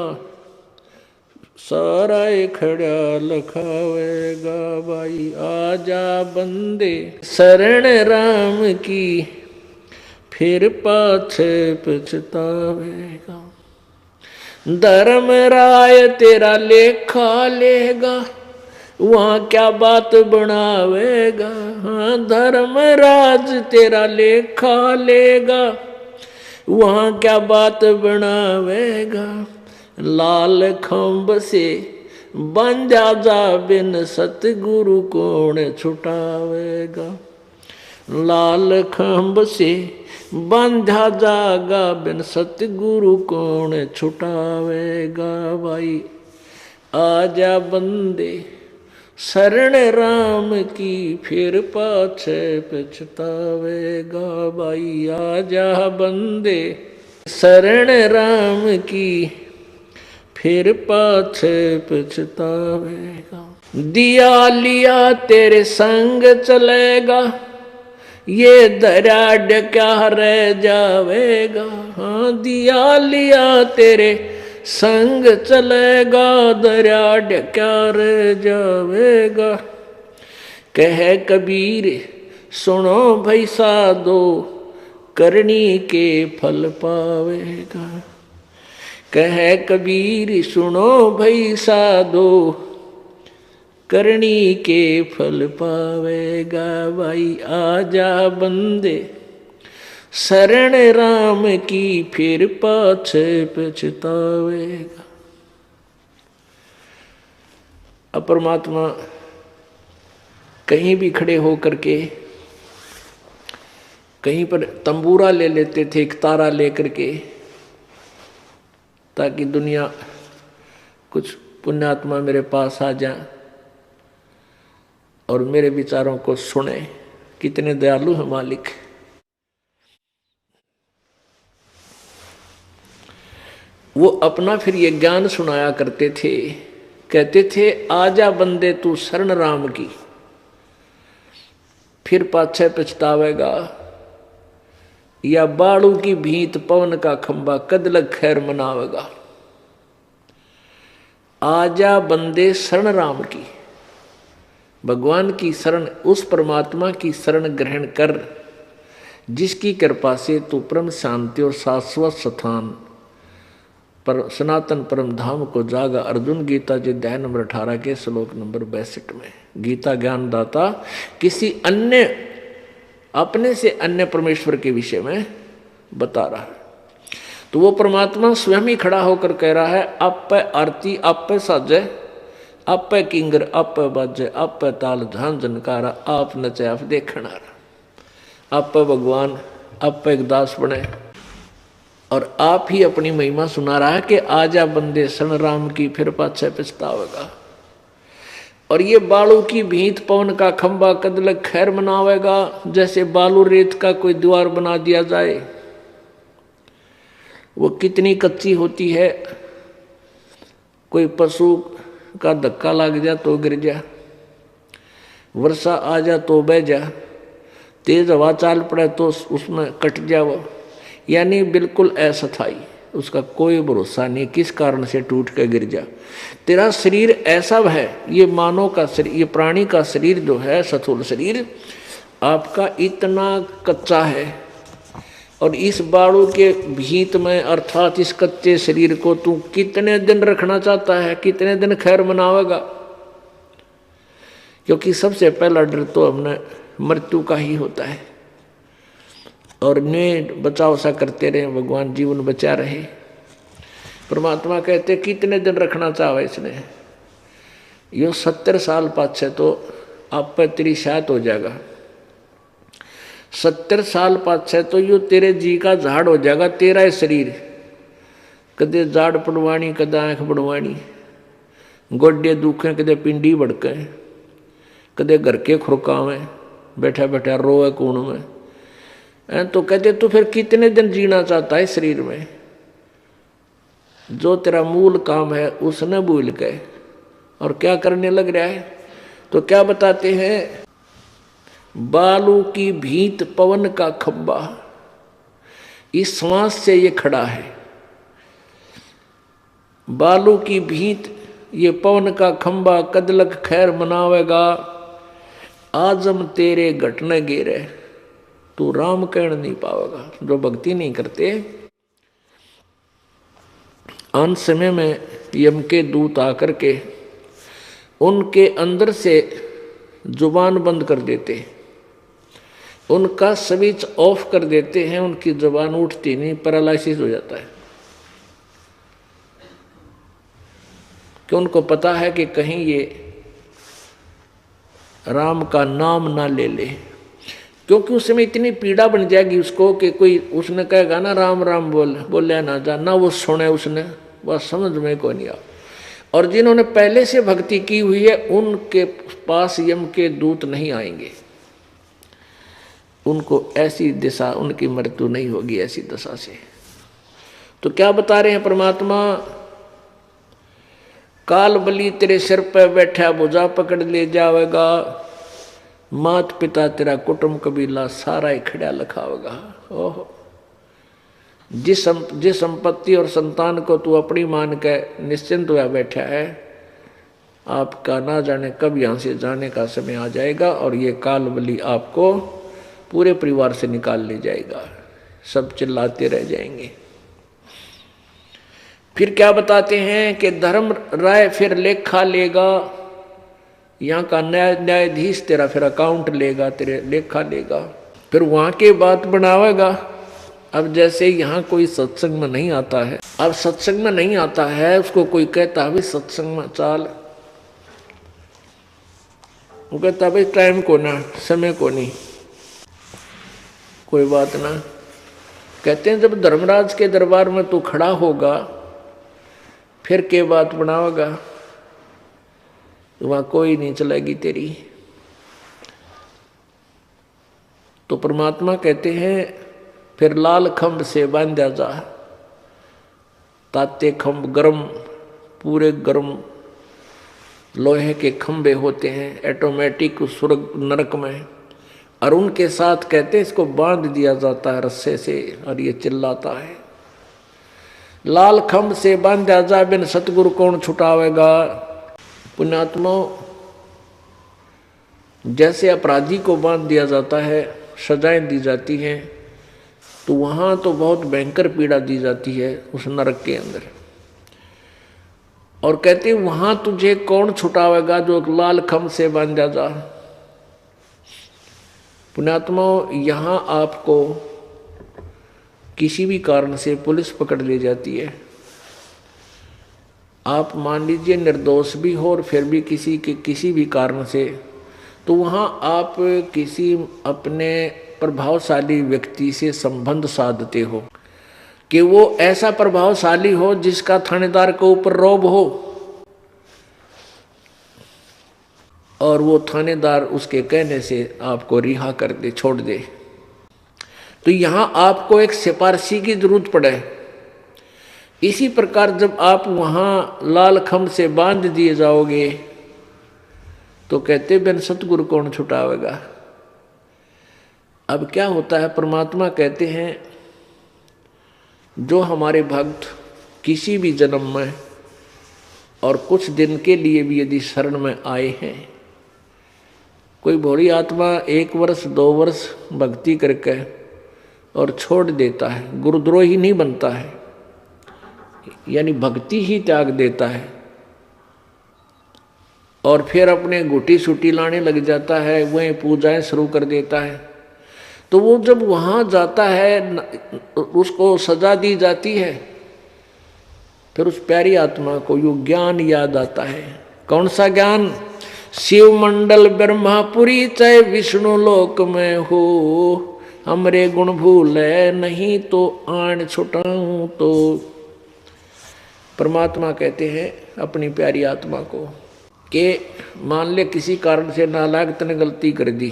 Speaker 1: सारा खड़ा लखावेगा। भाई आजा बंदे शरण राम की, फिर पाछे पछतावेगा। धर्मराय तेरा लेखा लेगा, वहाँ क्या बात बनावेगा। हाँ धर्मराज तेरा लेखा लेगा, वहाँ क्या बात बनावेगा। लाल खंभ से बंजा जा, बिन सतगुरु कौन छुटावेगा। लाल खंभ से बंधा जागा, बिन सतगुरु कौन छुटावेगा। भाई आजा बंदे शरण राम की, फिर पाछे पछतावेगा। भाई आजा बंदे शरण राम की, फिर पाछे पछतावेगा। दिया लिया तेरे संग चलेगा, ये दरिया डका रह जावेगा। हाँ दिया लिया तेरे संग चलेगा, दरिया डका रह जावेगा। कह कबीर सुनो भाई साधो, करनी के फल पावेगा। कह कबीर सुनो भाई साधो, करनी के फल पावेगा। भाई आजा बंदे शरण राम की, फिर पाछे पछतावेगा। अब परमात्मा कहीं भी खड़े होकर के, कहीं पर तंबूरा ले लेते थे, एक तारा लेकर के, ताकि दुनिया कुछ पुण्यात्मा मेरे पास आ जाए और मेरे विचारों को सुने। कितने दयालु है मालिक। वो अपना फिर ये ज्ञान सुनाया करते थे, कहते थे आजा बंदे तू शरण राम की, फिर पाछे पछतावेगा। या बाड़ू की भीत पवन का खंबा, कद लग खैर मनावेगा। आजा बंदे शरण राम की, भगवान की शरण, उस परमात्मा की शरण ग्रहण कर, जिसकी कृपा से तू परम शांति और शाश्वत स्थान पर सनातन परम धाम को जागा। अर्जुन गीता जी अध्याय नंबर 18 के श्लोक नंबर 62 में गीता ज्ञान दाता किसी अन्य, अपने से अन्य परमेश्वर के विषय में बता रहा है। तो वो परमात्मा स्वयं ही खड़ा होकर कह रहा है, आप पे आरती आप पे साजे, आप किंगर आप बाजे आप ताल झान झनकारा आप नचे आप देखना। आप भगवान आप एक दास बने और आप ही अपनी महिमा सुना रहा है कि आजा बंदे सन राम की फिर पाछे पछतावेगा। और ये बालू की भींत पवन का खंबा कदलक खैर मनावेगा। जैसे बालू रेत का कोई द्वार बना दिया जाए, वो कितनी कच्ची होती है, कोई पशु का धक्का लग जा तो गिर जा, वर्षा आ जा तो बह जा, तेज हवा चाल पड़े तो उसमें कट जा वो, यानी बिल्कुल अस्थायी, उसका कोई भरोसा नहीं किस कारण से टूट कर गिर जा। तेरा शरीर ऐसा है, ये मानव का शरीर, ये प्राणी का शरीर जो है स्थूल शरीर आपका इतना कच्चा है। और इस बाड़ू के भीत में अर्थात इस कच्चे शरीर को तू कितने दिन रखना चाहता है, कितने दिन खैर मनावेगा? क्योंकि सबसे पहला डर तो हमने मृत्यु का ही होता है। और ने बचाव सा करते रहे, भगवान जीवन बचा रहे। परमात्मा कहते कितने दिन रखना चाहे इसने, यो 70 साल पाछे तो आप पर तेरी शायद हो जाएगा, 70 साल पाछे तो यो तेरे जी का झाड़ हो जाएगा, तेरा ही शरीर। कदे झाड़ पड़वाणी, कदे आँख बढ़वाणी, गोड्डे दुखे, कदे पिंडी भड़के, कदे घर के खुरकावें, बैठा बैठा रोए कूण में। तो कहते तू फिर कितने दिन जीना चाहता है शरीर में? जो तेरा मूल काम है उसने भूल के और क्या करने लग रहा है? तो क्या बताते हैं, बालू की भींत पवन का खंबा, इस श्वास से ये खड़ा है। बालू की भींत ये पवन का खंबा कदलक खैर मनावेगा। आजम तेरे घटने गिरे, तू राम कहण नहीं पावेगा। जो भक्ति नहीं करते, अंत समय में यम के दूत आकर के उनके अंदर से जुबान बंद कर देते, उनका स्विच ऑफ कर देते हैं, उनकी जुबान उठती नहीं, पैरालिसिस हो जाता है। कि उनको पता है कि कहीं ये राम का नाम ना ले ले, क्योंकि उस समय इतनी पीड़ा बन जाएगी उसको कि कोई उसने कहेगा ना राम राम बोले ना जा, ना वो सुने, उसने बस समझ में को नहीं आ। और जिन्होंने पहले से भक्ति की हुई है उनके पास यम के दूत नहीं आएंगे, उनको ऐसी दिशा, उनकी मृत्यु नहीं होगी ऐसी दशा से। तो क्या बता रहे हैं परमात्मा, काल बलि तेरे सिर पर बैठा भुजा पकड़ ले जावेगा, मात पिता तेरा कुटुंब कबीला सारा ही खड़ा लखावेगा। ओह, जिस संपत्ति और संतान को तू अपनी मान के निश्चिंत हुआ बैठा है, आपका ना जाने कब यहाँ से जाने का समय आ जाएगा और ये काल बलि आपको पूरे परिवार से निकाल ले जाएगा, सब चिल्लाते रह जाएंगे। फिर क्या बताते हैं कि धर्म राय फिर लेखा लेगा, यहाँ का न्यायाधीश तेरा फिर अकाउंट लेगा, तेरे लेखा लेगा, फिर वहाँ के बात बनावेगा। अब जैसे यहाँ कोई सत्संग में नहीं आता है, अब सत्संग में नहीं आता है, उसको कोई कहता है सत्संग में चाल, वो कहता भाई टाइम को ना, समय को नहीं, कोई बात ना। कहते हैं जब धर्मराज के दरबार में तू खड़ा होगा फिर के बात बनावेगा, वहां कोई नहीं चलेगी तेरी। तो परमात्मा कहते हैं फिर लाल खंभ से बांधा जा, ताते खंभ गरम, पूरे गरम लोहे के खंभे होते हैं ऑटोमेटिक उस स्वर्ग नरक में, और उनके साथ कहते हैं इसको बांध दिया जाता है रस्से से, और ये चिल्लाता है लाल खंभ से बांधा जा, बिन सतगुरु कौन छुटावेगा। पुण्यात्मा, जैसे अपराधी को बांध दिया जाता है, सजाएं दी जाती हैं, तो वहाँ तो बहुत भयंकर पीड़ा दी जाती है उस नरक के अंदर। और कहते वहाँ तुझे कौन छुटावेगा जो लाल खंभ से बांधा जा। पुण्यात्मा, यहाँ आपको किसी भी कारण से पुलिस पकड़ ले जाती है, आप मान लीजिए निर्दोष भी हो और फिर भी किसी भी कारण से, तो वहाँ आप किसी अपने प्रभावशाली व्यक्ति से संबंध साधते हो कि वो ऐसा प्रभावशाली हो जिसका थानेदार के ऊपर रौब हो, और वो थानेदार उसके कहने से आपको रिहा कर दे, छोड़ दे। तो यहाँ आपको एक सिफारशी की जरूरत पड़े। इसी प्रकार जब आप वहाँ लाल खंभ से बांध दिए जाओगे तो कहते बिन सतगुरु कौन छुटावेगा। अब क्या होता है, परमात्मा कहते हैं जो हमारे भक्त किसी भी जन्म में और कुछ दिन के लिए भी यदि शरण में आए हैं, कोई भोली आत्मा 1 वर्ष 2 वर्ष भक्ति करके और छोड़ देता है, गुरुद्रोही नहीं बनता है, यानी भक्ति ही त्याग देता है और फिर अपने घुटी सूटी लाने लग जाता है, वहीं पूजाएं शुरू कर देता है, तो वो जब वहाँ जाता है उसको सजा दी जाती है, फिर उस प्यारी आत्मा को यो ज्ञान याद आता है। कौन सा ज्ञान? शिव मंडल ब्रह्मापुरी चाहे विष्णु लोक में हो, हमरे गुण भूले नहीं तो आन छुटाऊं। तो परमात्मा कहते हैं अपनी प्यारी आत्मा को कि मान ले किसी कारण से नालायक ने गलती कर दी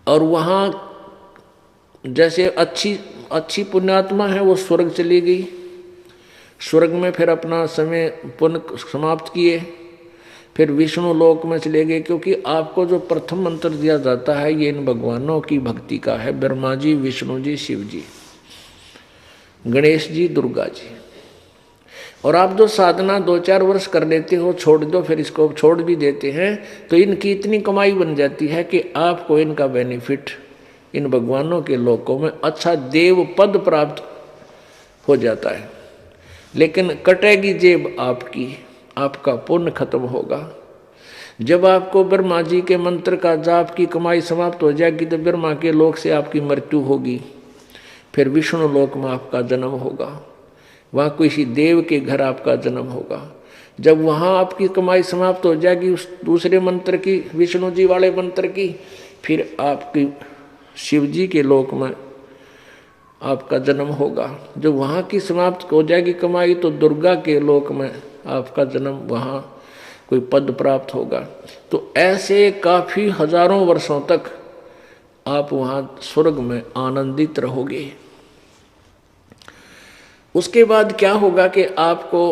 Speaker 1: और वहाँ जैसे अच्छी पुण्यात्मा है वो स्वर्ग चली गई, स्वर्ग में फिर अपना समय पुण्य समाप्त किए, फिर विष्णु लोक में चले गए, क्योंकि आपको जो प्रथम मंत्र दिया जाता है ये इन भगवानों की भक्ति का है, ब्रह्मा जी, विष्णु जी, शिव जी, गणेश जी, दुर्गा जी। और आप जो साधना 2-4 वर्ष कर लेते हो, छोड़ दो, फिर इसको छोड़ भी देते हैं, तो इनकी इतनी कमाई बन जाती है कि आपको इनका बेनिफिट इन भगवानों के लोकों में अच्छा देव पद प्राप्त हो जाता है। लेकिन कटेगी जेब आपकी, आपका पुण्य खत्म होगा। जब आपको ब्रह्मा जी के मंत्र का जाप की कमाई समाप्त हो जाएगी तो ब्रह्मा के लोक से आपकी मृत्यु होगी, फिर विष्णु लोक में आपका जन्म होगा, वहाँ किसी देव के घर आपका जन्म होगा। जब वहाँ आपकी कमाई समाप्त हो जाएगी उस दूसरे मंत्र की, विष्णु जी वाले मंत्र की, फिर आपकी शिव जी के लोक में आपका जन्म होगा। जब वहाँ की समाप्त हो जाएगी कमाई तो दुर्गा के लोक में आपका जन्म, वहाँ कोई पद प्राप्त होगा। तो ऐसे काफ़ी हजारों वर्षों तक आप वहाँ स्वर्ग में आनंदित रहोगे। उसके बाद क्या होगा कि आपको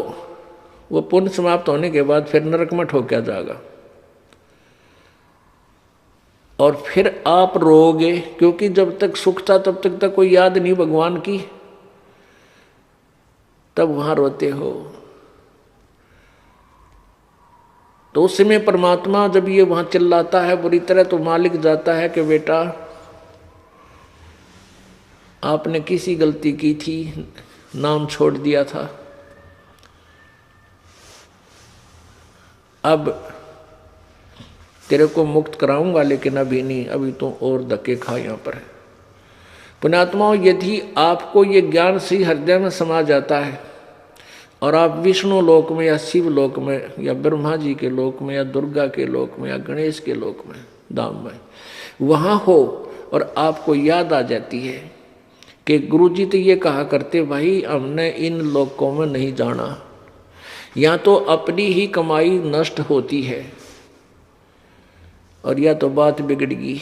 Speaker 1: वो पुण्य समाप्त होने के बाद फिर नरक में ठोका जाएगा और फिर आप रोओगे, क्योंकि जब तक सुख था तब तक कोई याद नहीं भगवान की, तब वहां रोते हो। तो उस समय परमात्मा जब ये वहां चिल्लाता है बुरी तरह, तो मालिक जाता है कि बेटा आपने किसी गलती की थी, नाम छोड़ दिया था, अब तेरे को मुक्त कराऊंगा, लेकिन अभी नहीं, अभी तो और धक्के खा यहाँ पर है। पुण्यात्माओं, यदि आपको ये ज्ञान से हृदय में समा जाता है और आप विष्णु लोक में या शिव लोक में या ब्रह्मा जी के लोक में या दुर्गा के लोक में या गणेश के लोक में, धाम में वहाँ हो और आपको याद आ जाती है कि गुरुजी तो ये कहा करते, भाई हमने इन लोकों में नहीं जाना, या तो अपनी ही कमाई नष्ट होती है और या तो बात बिगड़गी।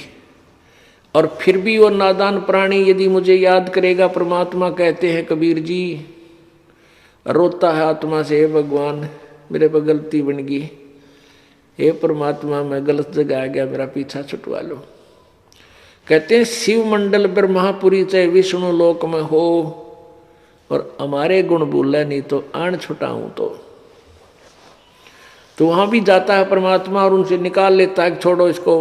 Speaker 1: और फिर भी वो नादान प्राणी यदि मुझे याद करेगा, परमात्मा कहते हैं कबीर जी, रोता है आत्मा से, हे भगवान मेरे पर गलती बन गई, हे परमात्मा मैं गलत जगह आ गया, मेरा पीछा छुटवा लो। कहते हैं शिव मंडल ब्रह्मापुरी चाहे विष्णु लोक में हो और हमारे गुण भूले नहीं तो आन छुटाऊं। तो वहां भी जाता है परमात्मा और उनसे निकाल लेता है, छोड़ो इसको,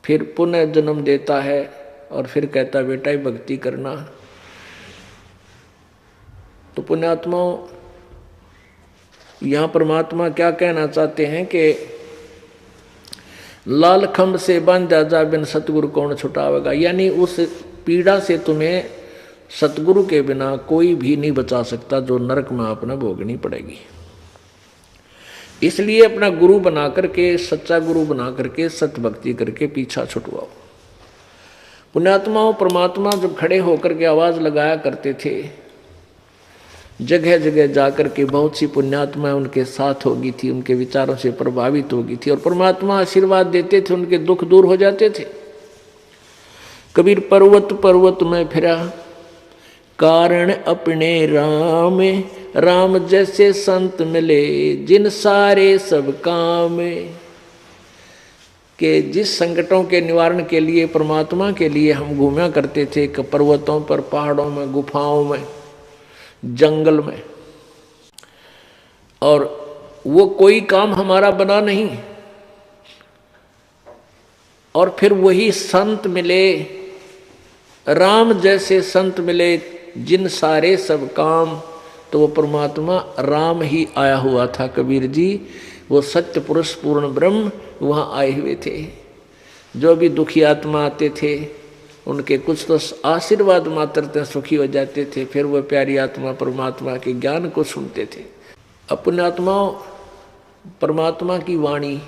Speaker 1: फिर पुनः जन्म देता है और फिर कहता है बेटा भक्ति करना। तो पुण्यात्माओं, यहां परमात्मा क्या कहना चाहते हैं कि लाल खंभ से बंध जा बिन सतगुरु कौन छुटावेगा, यानी उस पीड़ा से तुम्हें सतगुरु के बिना कोई भी नहीं बचा सकता, जो नरक में आपने भोगनी पड़ेगी। इसलिए अपना गुरु बना करके, सच्चा गुरु बना करके, सत्य भक्ति करके पीछा छुटवाओ। पुण्यात्माओं, परमात्मा जब खड़े होकर के आवाज लगाया करते थे, जगह जगह जाकर के बहुत सी पुण्यात्माएं उनके साथ होगी थी, उनके विचारों से प्रभावित होगी थी, और परमात्मा आशीर्वाद देते थे, उनके दुख दूर हो जाते थे। कबीर पर्वत पर्वत में फिरा, कारण अपने राम, राम जैसे संत मिले, जिन सारे सब काम। कि जिस संकटों के निवारण के लिए, परमात्मा के लिए हम घूमा करते थे, पर्वतों पर, पहाड़ों में, गुफाओं में, जंगल में, और वो कोई काम हमारा बना नहीं, और फिर वही संत मिले, राम जैसे संत मिले, जिन सारे सब काम। तो वो परमात्मा राम ही आया हुआ था कबीर जी, वो सत्य पुरुष पूर्ण ब्रह्म वहाँ आए हुए थे। जो भी दुखी आत्मा आते थे, उनके कुछ तो आशीर्वाद मात्र से सुखी हो जाते थे, फिर वह प्यारी आत्मा परमात्मा के ज्ञान को सुनते थे। अपने आत्माओं, परमात्मा की वाणी,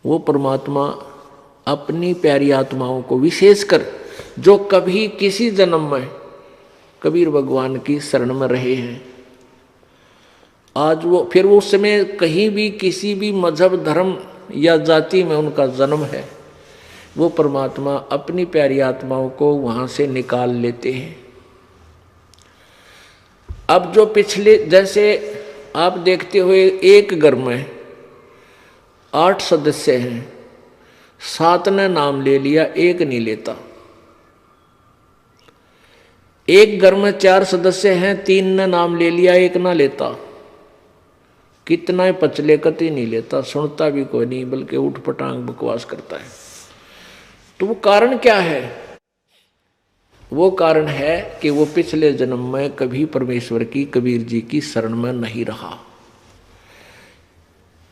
Speaker 1: वो परमात्मा अपनी प्यारी आत्माओं को, विशेषकर जो कभी किसी जन्म में कबीर भगवान की शरण में रहे हैं, आज वो, फिर उस समय कहीं भी किसी भी मजहब, धर्म या जाति में उनका जन्म है, वो परमात्मा अपनी प्यारी आत्माओं को वहां से निकाल लेते हैं। अब जो पिछले, जैसे आप देखते हुए एक घर में 8 सदस्य हैं, 7 ने नाम ले लिया, एक नहीं लेता। एक घर में 4 सदस्य हैं, 3 ने नाम ले लिया, एक ना लेता। कितना ही पचले कति नहीं लेता, सुनता भी कोई नहीं, बल्कि उठ पटांग बकवास करता है। तो वो कारण क्या है? वो कारण है कि वो पिछले जन्म में कभी परमेश्वर की, कबीर जी की शरण में नहीं रहा।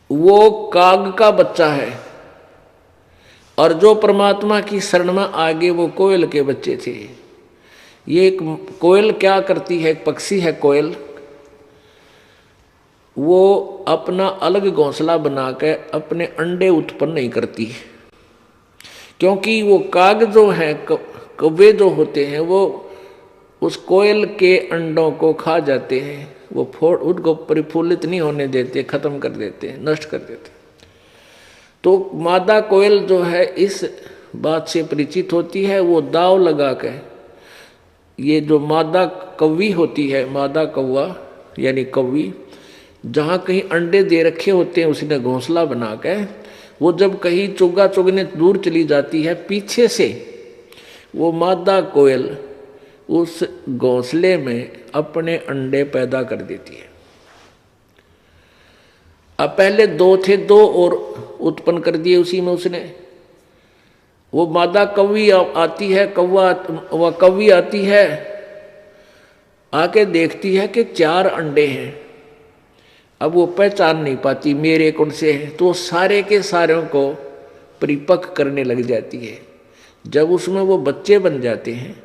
Speaker 1: वो काग का बच्चा है, और जो परमात्मा की शरण में आगे वो कोयल के बच्चे थे। ये एक कोयल क्या करती है, एक पक्षी है कोयल, वो अपना अलग घोंसला बनाकर अपने अंडे उत्पन्न नहीं करती, क्योंकि वो काग जो है, कौवे जो होते हैं, वो उस कोयल के अंडों को खा जाते हैं, वो उनको परिफुल्लित नहीं होने देते, खत्म कर देते हैं, नष्ट कर देते हैं। तो मादा कोयल जो है इस बात से परिचित होती है, वो दाव लगा के, ये जो मादा कौवी होती है, मादा कौवा यानी कौवी, जहाँ कहीं अंडे दे रखे होते हैं उसने घोंसला बना के, वो जब कहीं चुगा चुगने दूर चली जाती है, पीछे से वो मादा कोयल उस घोंसले में अपने अंडे पैदा कर देती है। अब पहले 2 थे, 2 और उत्पन्न कर दिए उसी में उसने। वो मादा कौवी आती है, वह कौवी आती है, आके देखती है कि 4 अंडे हैं। अब वो पहचान नहीं पाती मेरे कौन से हैं, तो सारे के सारों को परिपक्व करने लग जाती है। जब उसमें वो बच्चे बन जाते हैं,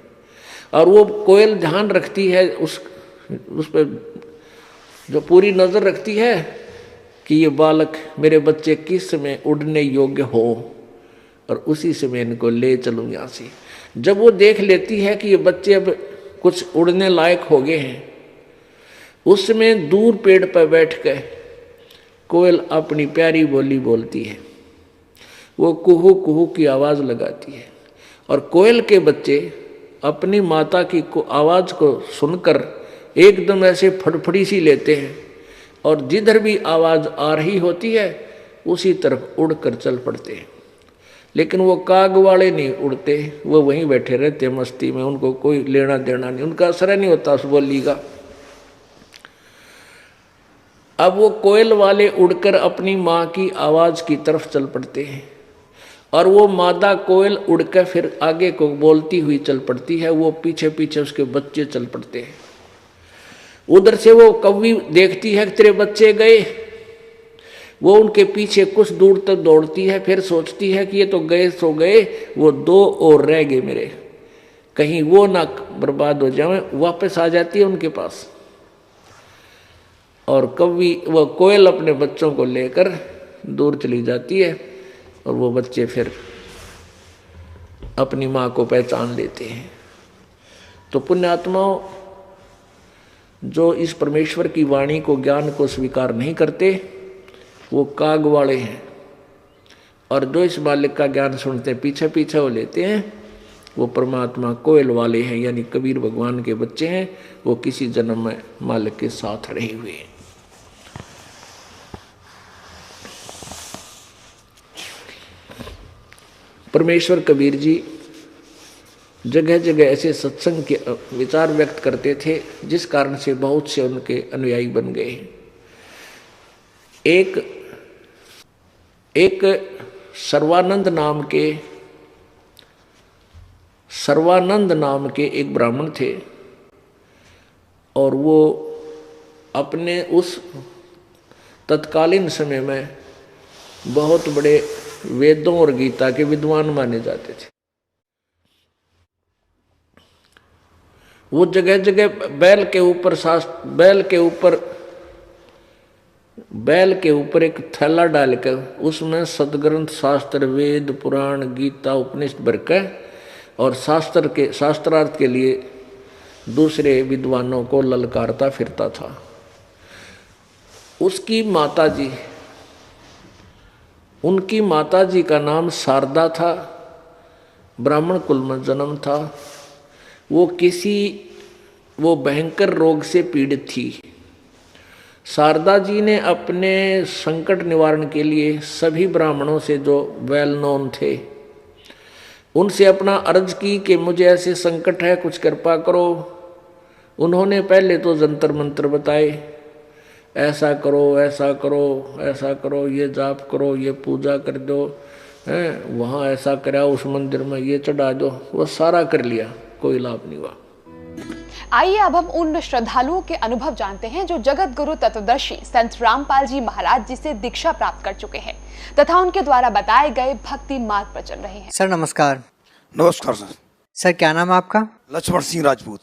Speaker 1: और वो कोयल ध्यान रखती है, उस पर जो पूरी नज़र रखती है कि ये बालक, मेरे बच्चे किस समय उड़ने योग्य हो, और उसी समय इनको ले चलूँ यहाँ से। जब वो देख लेती है कि ये बच्चे अब कुछ उड़ने लायक हो गए हैं, उस समय दूर पेड़ पर बैठ कर कोयल अपनी प्यारी बोली बोलती है। वो कुहू कुहू की आवाज़ लगाती है, और कोयल के बच्चे अपनी माता की आवाज़ को सुनकर एकदम ऐसे फड़फड़ी सी लेते हैं, और जिधर भी आवाज़ आ रही होती है उसी तरफ उड़कर चल पड़ते हैं। लेकिन वो काग वाले नहीं उड़ते, वो वहीं बैठे रहते मस्ती में, उनको कोई लेना देना नहीं, उनका असर नहीं होता उस बोली का। अब वो कोयल वाले उड़कर अपनी माँ की आवाज़ की तरफ चल पड़ते हैं, और वो मादा कोयल उड़कर फिर आगे को बोलती हुई चल पड़ती है, वो पीछे पीछे उसके बच्चे चल पड़ते हैं। उधर से वो कौवी देखती है कि तेरे बच्चे गए, वो उनके पीछे कुछ दूर तक दौड़ती है, फिर सोचती है कि ये तो गए सो गए, वो 2 और रह गए मेरे, कहीं वो ना बर्बाद हो जाए, वापस आ जाती है उनके पास। और कभी वह कोयल अपने बच्चों को लेकर दूर चली जाती है और वो बच्चे फिर अपनी माँ को पहचान लेते हैं। तो पुण्यात्माओं, जो इस परमेश्वर की वाणी को, ज्ञान को स्वीकार नहीं करते, वो काग वाले हैं, और जो इस मालिक का ज्ञान सुनते पीछे पीछे हो लेते हैं, वो परमात्मा कोयल वाले हैं, यानी कबीर भगवान के बच्चे हैं। वो किसी जन्म में मालिक के साथ रहे हुए हैं। परमेश्वर कबीर जी जगह जगह ऐसे सत्संग के विचार व्यक्त करते थे, जिस कारण से बहुत से उनके अनुयायी बन गए। एक सर्वानंद नाम के एक ब्राह्मण थे, और वो अपने उस तत्कालीन समय में बहुत बड़े वेदों और गीता के विद्वान माने जाते थे। वो जगह जगह बैल के ऊपर एक थैला डालकर उसमें सदग्रंथ, शास्त्र, वेद, पुराण, गीता, उपनिषद भरकर और शास्त्रार्थ के लिए दूसरे विद्वानों को ललकारता फिरता था। उनकी माताजी का नाम शारदा था, ब्राह्मण कुल में जन्म था। वो भयंकर रोग से पीड़ित थी। शारदा जी ने अपने संकट निवारण के लिए सभी ब्राह्मणों से जो वेल नोन थे, उनसे अपना अर्ज की कि मुझे ऐसे संकट है, कुछ कृपा करो। उन्होंने पहले तो जंतर मंत्र बताए, ऐसा करो, ऐसा करो, ऐसा करो, ये जाप करो, ये पूजा कर दो, वहाँ ऐसा करा, उस मंदिर में ये चढ़ा दो। वो सारा कर लिया, कोई लाभ नहीं हुआ।
Speaker 2: आइए अब हम उन श्रद्धालुओं के अनुभव जानते हैं जो जगत गुरु तत्वदर्शी संत रामपाल जी महाराज जी से दीक्षा प्राप्त कर चुके हैं तथा उनके द्वारा बताए गए भक्ति मार्ग पर चल रहे हैं।
Speaker 3: सर नमस्कार।
Speaker 4: नमस्कार सर।
Speaker 3: सर क्या नाम है आपका?
Speaker 4: लक्ष्मण सिंह राजपूत।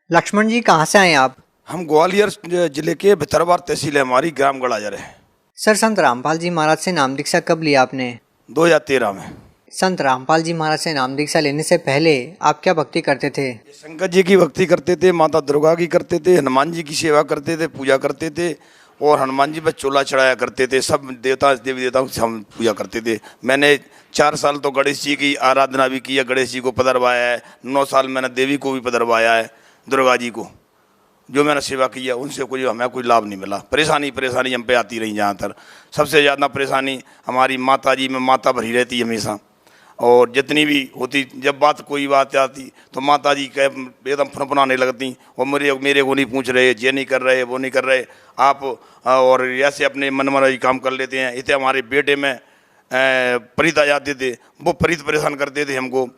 Speaker 3: लक्ष्मण जी कहाँ से आए आप?
Speaker 4: हम ग्वालियर जिले के भितरवार तहसील है हमारी, ग्राम गड़ाजर है।
Speaker 3: सर संत रामपाल जी महाराज से नाम दीक्षा कब लिया आपने?
Speaker 4: 2013 में।
Speaker 3: संत रामपाल जी महाराज से नाम दीक्षा लेने से पहले आप क्या भक्ति करते थे?
Speaker 4: शंकर जी की भक्ति करते थे, माता दुर्गा की करते थे, हनुमान जी की सेवा करते थे, पूजा करते थे, और हनुमान जी पर चोला चढ़ाया करते थे। सब देवी देवताओं से हम पूजा करते थे। मैंने 4 साल तो गणेश जी की आराधना भी की है, गणेश जी को पधरवाया है। 9 साल मैंने देवी को भी पधरवाया है, दुर्गा जी को। जो मैंने सेवा की है उनसे हमें कोई लाभ नहीं मिला। परेशानी हम पे आती रही। ज़्यादातर सबसे ज़्यादा परेशानी हमारी माता जी में, माता भरी रहती हमेशा, और जितनी भी होती, जब कोई बात आती तो माता जी एकदम फनफनाने लगती, और मेरे को नहीं पूछ रहे, ये नहीं कर रहे, वो नहीं कर रहे आप, और ऐसे अपने मनमानी काम कर लेते हैं। इतने हमारे बेटे में प्रीत आ जाते थे, वो प्रीत परेशान करते थे हमको।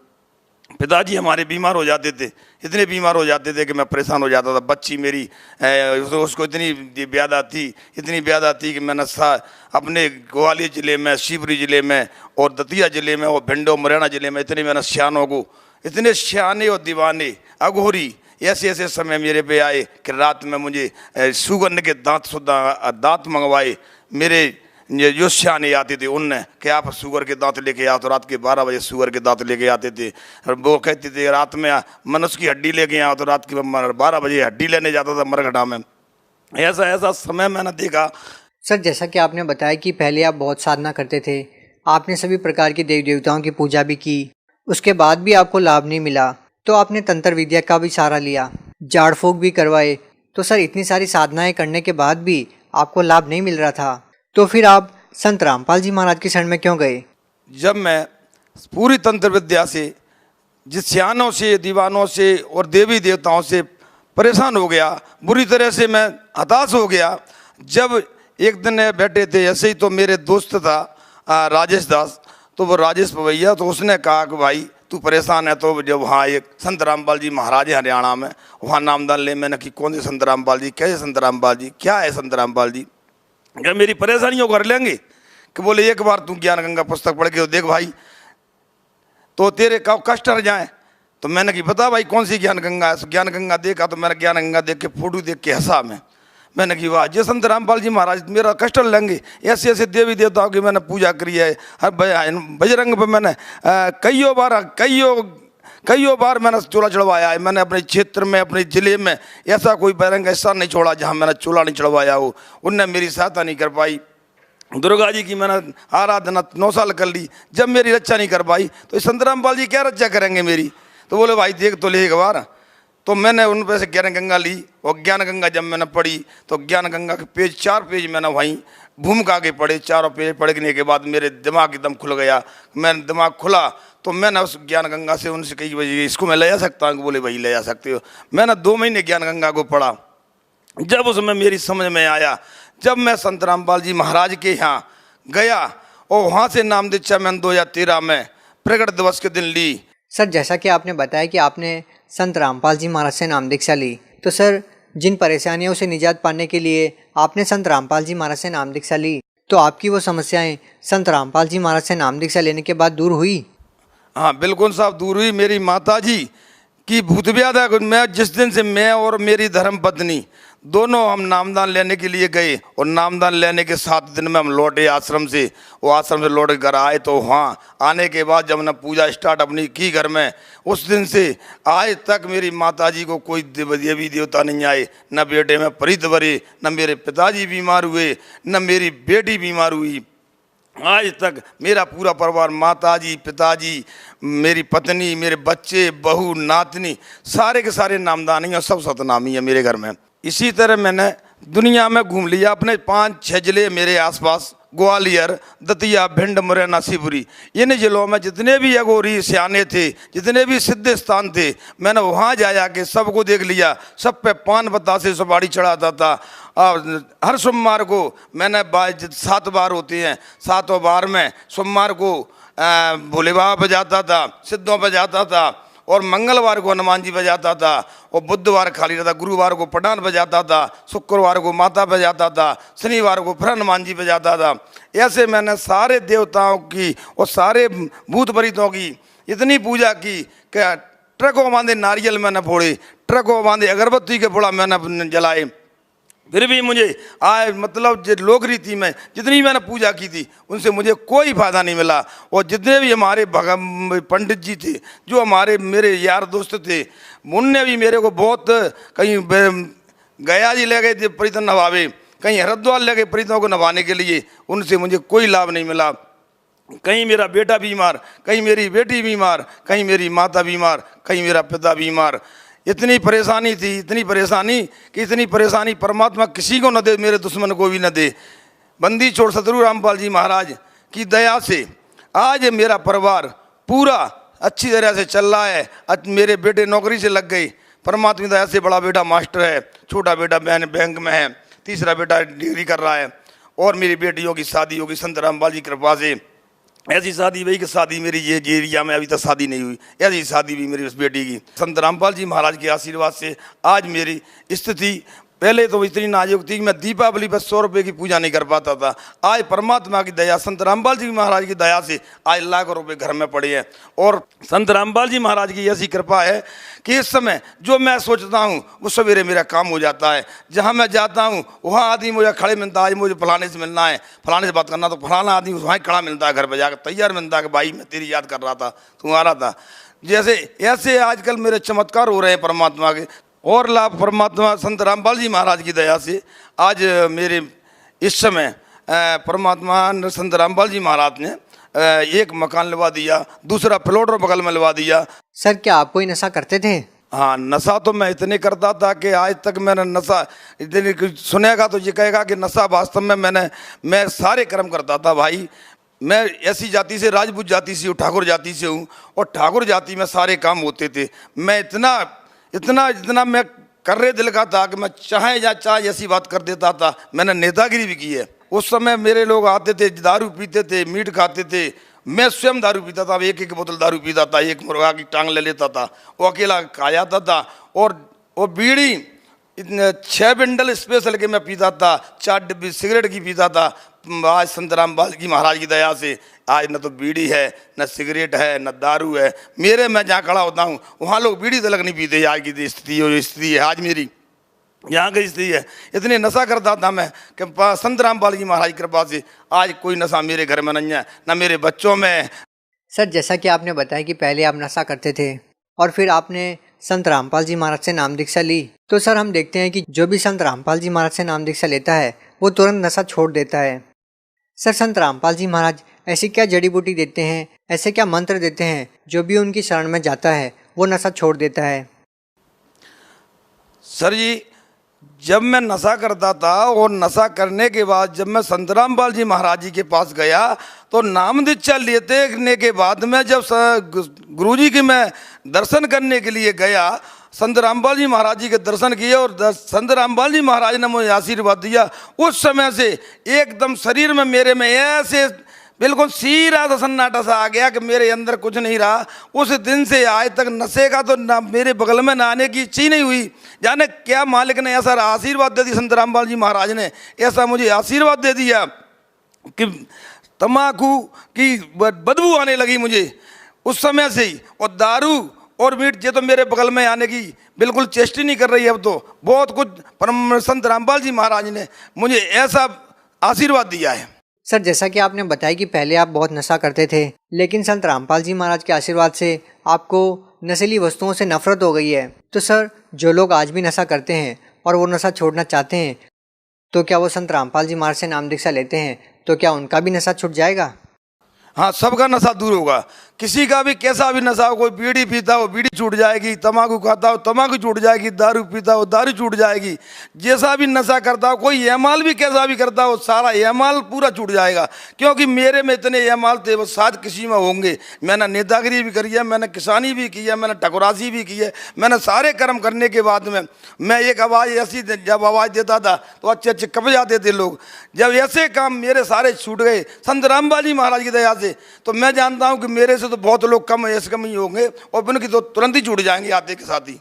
Speaker 4: पिताजी हमारे बीमार हो जाते थे, इतने बीमार हो जाते थे कि मैं परेशान हो जाता था। बच्ची मेरी उसको इतनी ब्यादा थी कि मैंने अपने ग्वालियर ज़िले में, शिवपुरी ज़िले में, और दतिया ज़िले में, और भिंडो मुरैना ज़िले में इतने मैंने सियानों को, इतने सियाने और दीवाने अघोरी ऐसे समय मेरे पे आए कि रात में मुझे सुगंध के दांत मंगवाए। मेरे जो सियाने आते थे उनने कि आप शुगर के दांत लेके आओ, तो रात के 12 बजे शुगर के दांत लेके आते थे। और वो कहते थे रात में मनुष्य की हड्डी लेके आओ, तो रात के 12 बजे हड्डी लेने जाता था मरघटा में। ऐसा समय मैंने देखा।
Speaker 3: सर जैसा कि आपने बताया कि पहले आप बहुत साधना करते थे, आपने सभी प्रकार के देवी देवताओं की पूजा भी की, उसके बाद भी आपको लाभ नहीं मिला, तो आपने तंत्र विद्या का भी सहारा लिया, झाड़ फूक भी करवाए। तो सर इतनी सारी साधनाएं करने के बाद भी आपको लाभ नहीं मिल रहा था, तो फिर आप संत रामपाल जी महाराज की शरण में क्यों गए?
Speaker 4: जब मैं पूरी तंत्र विद्या से, जिस सियानों से, दीवानों से और देवी देवताओं से परेशान हो गया, बुरी तरह से मैं हताश हो गया। जब एक दिन बैठे थे ऐसे ही, तो मेरे दोस्त था राजेश दास, तो वो राजेश पवैया, तो उसने कहा कि भाई तू परेशान है, तो जब वहाँ एक संत रामपाल जी महाराज है हरियाणा में, वहाँ नामदान ले। मैंने कि कौन से संत रामपाल जी, कैसे संत रामपाल जी, क्या है संत रामपाल जी, क्या मेरी परेशानियों कर लेंगे? कि बोले एक बार तू ज्ञान गंगा पुस्तक पढ़ के देख भाई, तो तेरे का कष्ट हट जाए। तो मैंने कि बता भाई कौन सी ज्ञान गंगा है। ज्ञान गंगा देखा तो मैंने ज्ञान गंगा देख के फोटो देख के हंसा मैंने कि वाह जय संत रामपाल जी महाराज मेरा कष्ट लेंगे। ऐसे ऐसे देवी देवताओं की मैंने पूजा करी है। हर बजरंग पे मैंने कईयों बार मैंने चूल्हा चढ़वाया है। मैंने अपने क्षेत्र में अपने ज़िले में ऐसा कोई बजरंग ऐसा नहीं छोड़ा जहाँ मैंने चूल्हा नहीं चढ़वाया हो। उनने मेरी सहायता नहीं कर पाई। दुर्गा जी की मैंने आराधना 9 साल कर ली, जब मेरी रक्षा नहीं कर पाई तो संत रामपाल जी क्या रक्षा करेंगे मेरी। तो बोले भाई देख तो ले एक बार। तो मैंने उन पे से ज्ञान गंगा ली और ज्ञान गंगा जब मैंने पढ़ी तो ज्ञान गंगा के 4 पेज मैंने वहीं भूमिका के पढ़े। 4 पेज पढ़ने के बाद मेरे दिमाग एकदम खुल गया। मैंने दिमाग खुला तो मैंने उस ज्ञान गंगा से उनसे कही भाई इसको मैं ले जा सकता हूँ। बोले भाई ले जा सकते हो। मैंने 2 महीने ज्ञान गंगा को पढ़ा। जब उसमें मेरी समझ में आया, जब मैं संत रामपाल जी महाराज के यहाँ गया और वहाँ से नाम दीक्षा मैंने 2013 में प्रकट दिवस के दिन ली।
Speaker 3: सर जैसा कि आपने बताया कि आपने संत रामपाल जी महाराज से नाम दीक्षा ली, तो सर जिन परेशानियों से निजात पाने के लिए आपने संत रामपाल जी महाराज से नाम दीक्षा ली, तो आपकी वो समस्याएं संत रामपाल जी महाराज से नाम दीक्षा लेने के बाद दूर हुई?
Speaker 4: हाँ बिल्कुल साहब दूर हुई। मेरी माता जी की भूत व्याधा मैं जिस दिन से मैं और मेरी धर्म पत्नी दोनों हम नामदान लेने के लिए गए और नामदान लेने के 7 दिन में हम लौटे आश्रम से। वो आश्रम से लौट कर आए तो वहाँ आने के बाद जब हमने पूजा स्टार्ट अपनी की घर में, उस दिन से आज तक मेरी माताजी को कोई देवी देवता नहीं आए। न बेटे में प्रीत भरे, न मेरे पिताजी बीमार हुए, न मेरी बेटी बीमार हुई। आज तक मेरा पूरा परिवार माताजी पिताजी मेरी पत्नी मेरे बच्चे बहू नातनी सारे के सारे नामदानी और सब सतनामी है मेरे घर में। इसी तरह मैंने दुनिया में घूम लिया। अपने 5-6 जिले मेरे आसपास ग्वालियर दतिया भिंड मुरैना शिवपुरी इन जिलों में जितने भी अघोरी सियाने थे, जितने भी सिद्ध स्थान थे, मैंने वहाँ जा के सबको देख लिया। सब पे पान बतासे सुपारी चढ़ाता था। हर सोमवार को मैंने 7 बार होते हैं, 7 बार में सोमवार को भोले बाबा पे जाता था, सिद्धों पे जाता था और मंगलवार को हनुमान जी बजाता था और बुधवार खाली रहता, गुरुवार को पठान बजाता था, शुक्रवार को माता बजाता था, शनिवार को फिर हनुमान जी बजाता था। ऐसे मैंने सारे देवताओं की और सारे भूत प्रेतों की इतनी पूजा की कि ट्रकों बांधे नारियल मैंने फोड़े, ट्रकों बांधे अगरबत्ती के फोड़ा मैंने जलाए। फिर भी मुझे मतलब जो लोक रीति में जितनी मैंने पूजा की थी उनसे मुझे कोई फायदा नहीं मिला। और जितने भी हमारे पंडित जी थे जो हमारे मेरे यार दोस्त थे उनने भी मेरे को बहुत कहीं गया जी ले गए थे प्रीत नभावे, कहीं हरिद्वार ले गए प्रीतों को नभाने के लिए, उनसे मुझे कोई लाभ नहीं मिला। कहीं मेरा बेटा बीमार, कहीं मेरी बेटी बीमार, कहीं मेरी माता बीमार, कहीं मेरा पिता बीमार। इतनी परेशानी थी, इतनी परेशानी कि इतनी परेशानी परमात्मा किसी को न दे, मेरे दुश्मन को भी न दे। बंदी छोड़ सतगुरु रामपाल जी महाराज की दया से आज मेरा परिवार पूरा अच्छी तरह से चल रहा है। आज मेरे बेटे नौकरी से लग गए, परमात्मा की दया से। बड़ा बेटा मास्टर है, छोटा बेटा बैंक में है, तीसरा बेटा डिग्री कर रहा है और मेरी बेटियों की शादी होगी संत रामपाल जी की कृपा से। ऐसी शादी भाई कि शादी मेरी ये एरिया में अभी तक शादी नहीं हुई, ऐसी शादी भी मेरी उस बेटी की संत रामपाल जी महाराज के आशीर्वाद से आज मेरी स्थिति पहले तो इतनी नाजुक थी कि मैं दीपावली पर 100 रुपये की पूजा नहीं कर पाता था। आज परमात्मा की दया संत रामपाल जी महाराज की दया से आज लाखों रुपए घर में पड़े हैं। और संत रामपाल जी महाराज की ऐसी कृपा है कि इस समय जो मैं सोचता हूँ वो सवेरे मेरा काम हो जाता है। जहाँ मैं जाता हूँ वहाँ आदमी मुझे खड़े मिलता है, मुझे फलाने से मिलना है, फलाने से बात करना, तो फलाना आदमी वहाँ खड़ा मिलता है, घर पर जाकर तैयार मिलता है कि भाई मैं तेरी याद कर रहा था, तू आ रहा था। जैसे ऐसे आजकल मेरे चमत्कार हो रहे हैं परमात्मा के और लाभ परमात्मा संत रामपाल जी महाराज की दया से आज मेरे इस समय परमात्मा संत रामपाल जी महाराज ने एक मकान लगा दिया, दूसरा प्लॉट और बगल में लगा दिया।
Speaker 3: सर क्या आप कोई नशा करते थे?
Speaker 4: हाँ नशा तो मैं इतने करता था कि आज तक मैंने नशा इतने सुनेगा तो ये कहेगा कि नशा वास्तव में मैं सारे कर्म करता था भाई। मैं ऐसी जाति से राजपूत जाति से हूँ, ठाकुर जाति से हूँ और ठाकुर जाति में सारे काम होते थे। मैं इतना मैं कर रहे दिल का था कि मैं चाहे ऐसी बात कर देता था। मैंने नेतागिरी भी की है। उस समय मेरे लोग आते थे, दारू पीते थे, मीट खाते थे, मैं स्वयं दारू पीता था, एक बोतल दारू पीता था, एक मुर्गा की टांग ले लेता था, वो अकेला खा जाता था। और वो बीड़ी 6 बंडल स्पेशल के मैं पीता था, 4 डिब्बी सिगरेट की पीता था, आज संत रामपाल जी महाराज की दया से आज न तो बीड़ी है, न सिगरेट है, न दारू है। मेरे मैं जहाँ खड़ा होता हूँ वहाँ लोग बीड़ी तलक नहीं पीते। आज की स्थिति जो स्थिति है आज मेरी यहाँ की स्थिति है, इतने नशा करता था मैं कि संत रामपाल जी महाराज की कृपा से आज कोई नशा मेरे घर में नहीं है, न मेरे बच्चों में।
Speaker 3: सर, जैसा कि आपने बताया कि पहले आप नशा करते थे और फिर आपने संत रामपाल जी महाराज से नाम दीक्षा ली, तो सर हम देखते हैं कि जो भी संत रामपाल जी महाराज से नाम दीक्षा लेता है वो तुरंत नशा छोड़ देता है। सर, संत रामपाल जी महाराज ऐसी क्या जड़ी बूटी देते हैं, ऐसे क्या मंत्र देते हैं जो भी उनकी शरण में जाता है वो नशा छोड़ देता है?
Speaker 4: सर जी, जब मैं नशा करता था और नशा करने के बाद जब मैं संत रामपाल जी महाराज जी के पास गया तो नाम दीक्षा लेने के बाद में जब गुरुजी के मैं दर्शन करने के लिए गया, संत रामपाल जी महाराज जी के दर्शन किए और संत रामपाल जी महाराज ने मुझे आशीर्वाद दिया। उस समय से एकदम शरीर में मेरे में ऐसे बिल्कुल सीरा सा सन्नाटा सा आ गया कि मेरे अंदर कुछ नहीं रहा। उस दिन से आज तक नशे का तो ना मेरे बगल में नहाने की इच्छा ही नहीं हुई। जाने क्या मालिक ने ऐसा आशीर्वाद दे दिया, संत रामपाल जी महाराज ने ऐसा मुझे आशीर्वाद दे दिया कि तम्बाकू की बदबू आने लगी मुझे उस समय से ही। और दारू और मीट ये तो मेरे बगल में आने की बिल्कुल चेष्टा ही नहीं कर रही है। अब तो बहुत कुछ परम संत रामपाल जी महाराज ने मुझे ऐसा आशीर्वाद दिया है।
Speaker 3: सर, जैसा कि आपने बताया कि पहले आप बहुत नशा करते थे, लेकिन संत रामपाल जी महाराज के आशीर्वाद से आपको नशीली वस्तुओं से नफरत हो गई है। तो सर, जो लोग आज भी नशा करते हैं और वो नशा छोड़ना चाहते हैं, तो क्या वो संत रामपाल जी महाराज से नाम दीक्षा लेते हैं तो क्या उनका भी नशा छूट जाएगा?
Speaker 4: हाँ, सबका नशा दूर होगा। किसी का भी कैसा भी नशा हो, कोई बीड़ी पीता हो बीड़ी छूट जाएगी, तम्बाकू खाता हो तम्बाकू छूट जाएगी, दारू पीता हो दारू छूट जाएगी। जैसा भी नशा करता हो, कोई एमाल भी कैसा भी करता हो, सारा एमाल पूरा छूट जाएगा। क्योंकि मेरे में इतने एमाल थे, वो शायद किसी में होंगे। मैंने नेतागिरी भी करी है, मैंने किसानी भी की है, मैंने ठकुरासी भी की है। मैंने सारे कर्म करने के बाद में मैं एक आवाज़ ऐसी जब आवाज़ देता था तो अच्छे अच्छे कब जाते थे लोग। जब ऐसे काम मेरे सारे छूट गए संत रामपाल जी महाराज की दया से, तो मैं जानता हूँ कि मेरे से तो बहुत लोग कम ऐसे कम ही होंगे और उनकी तो तुरंत ही छूट जाएंगे आते के साथ ही।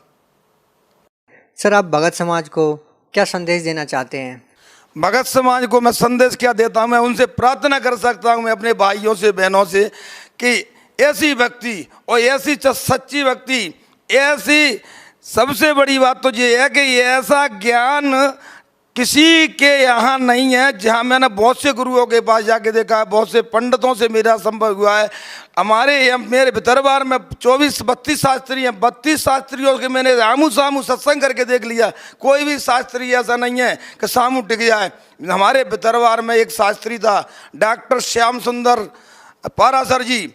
Speaker 3: सर, आप भगत समाज को क्या संदेश देना चाहते हैं?
Speaker 4: भगत समाज को मैं संदेश क्या देता हूँ, मैं उनसे प्रार्थना कर सकता हूँ, मैं अपने भाइयों से बहनों से, कि ऐसी व्यक्ति और ऐसी सच्ची व्यक्ति, ऐसी सबसे बड़ी बात तो ये है कि ऐसा ज्ञान किसी के यहाँ नहीं है। जहाँ मैंने बहुत से गुरुओं के पास जाके देखा है, बहुत से पंडितों से मेरा संपर्क हुआ है। मेरे दरबार में 24-32 शास्त्री हैं। 32 शास्त्रियों के मैंने आमू सामू सत्संग करके देख लिया। कोई भी शास्त्री ऐसा नहीं है कि सामू टिक जाए। हमारे दरबार में एक शास्त्री था, डॉक्टर श्याम सुंदर पारासर जी।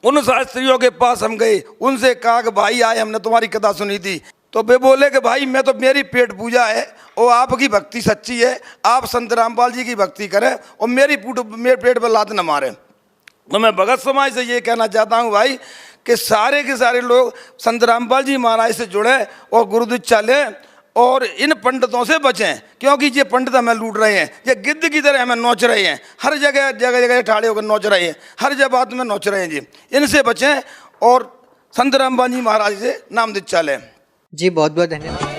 Speaker 4: उन शास्त्रियों के पास हम गए, उनसे कहा कि भाई आए, हमने तुम्हारी कथा सुनी थी। तो वे बोले कि भाई मैं तो मेरी पेट पूजा है और आपकी भक्ति सच्ची है, आप संत रामपाल जी की भक्ति करें और मेरे पेट पर लात न मारें। तो मैं भगत समाज से ये कहना चाहता हूँ भाई कि सारे के सारे लोग संत रामपाल जी महाराज से जुड़े और गुरु दीक्षा लें और इन पंडितों से बचें। क्योंकि ये पंडित हमें लूट रहे हैं, ये गिद्ध की तरह हमें नोच रहे हैं, हर जगह जगह जगह ठाड़े होकर नोच रहे हैं, हर जगह बात में नोच रहे हैं जी। इनसे बचें और संत रामपाल जी महाराज से नाम दीक्षा लें।
Speaker 3: जी, बहुत बहुत धन्यवाद।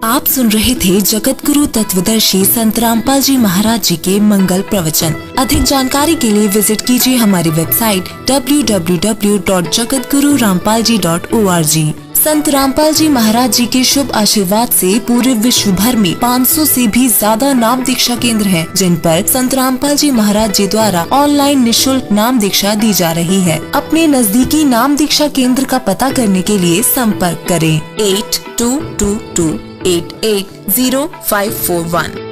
Speaker 5: आप सुन रहे थे जगत गुरु तत्वदर्शी संत रामपाल जी महाराज जी के मंगल प्रवचन। अधिक जानकारी के लिए विजिट कीजिए हमारी वेबसाइट www.jagatgururampalji.org। संत रामपाल जी महाराज जी के शुभ आशीर्वाद से पूरे विश्व भर में 500 से भी ज्यादा नाम दीक्षा केंद्र हैं, जिन पर संत रामपाल जी महाराज जी द्वारा ऑनलाइन निशुल्क नाम दीक्षा दी जा रही है। अपने नजदीकी नाम दीक्षा केंद्र का पता करने के लिए संपर्क करें 8222880541।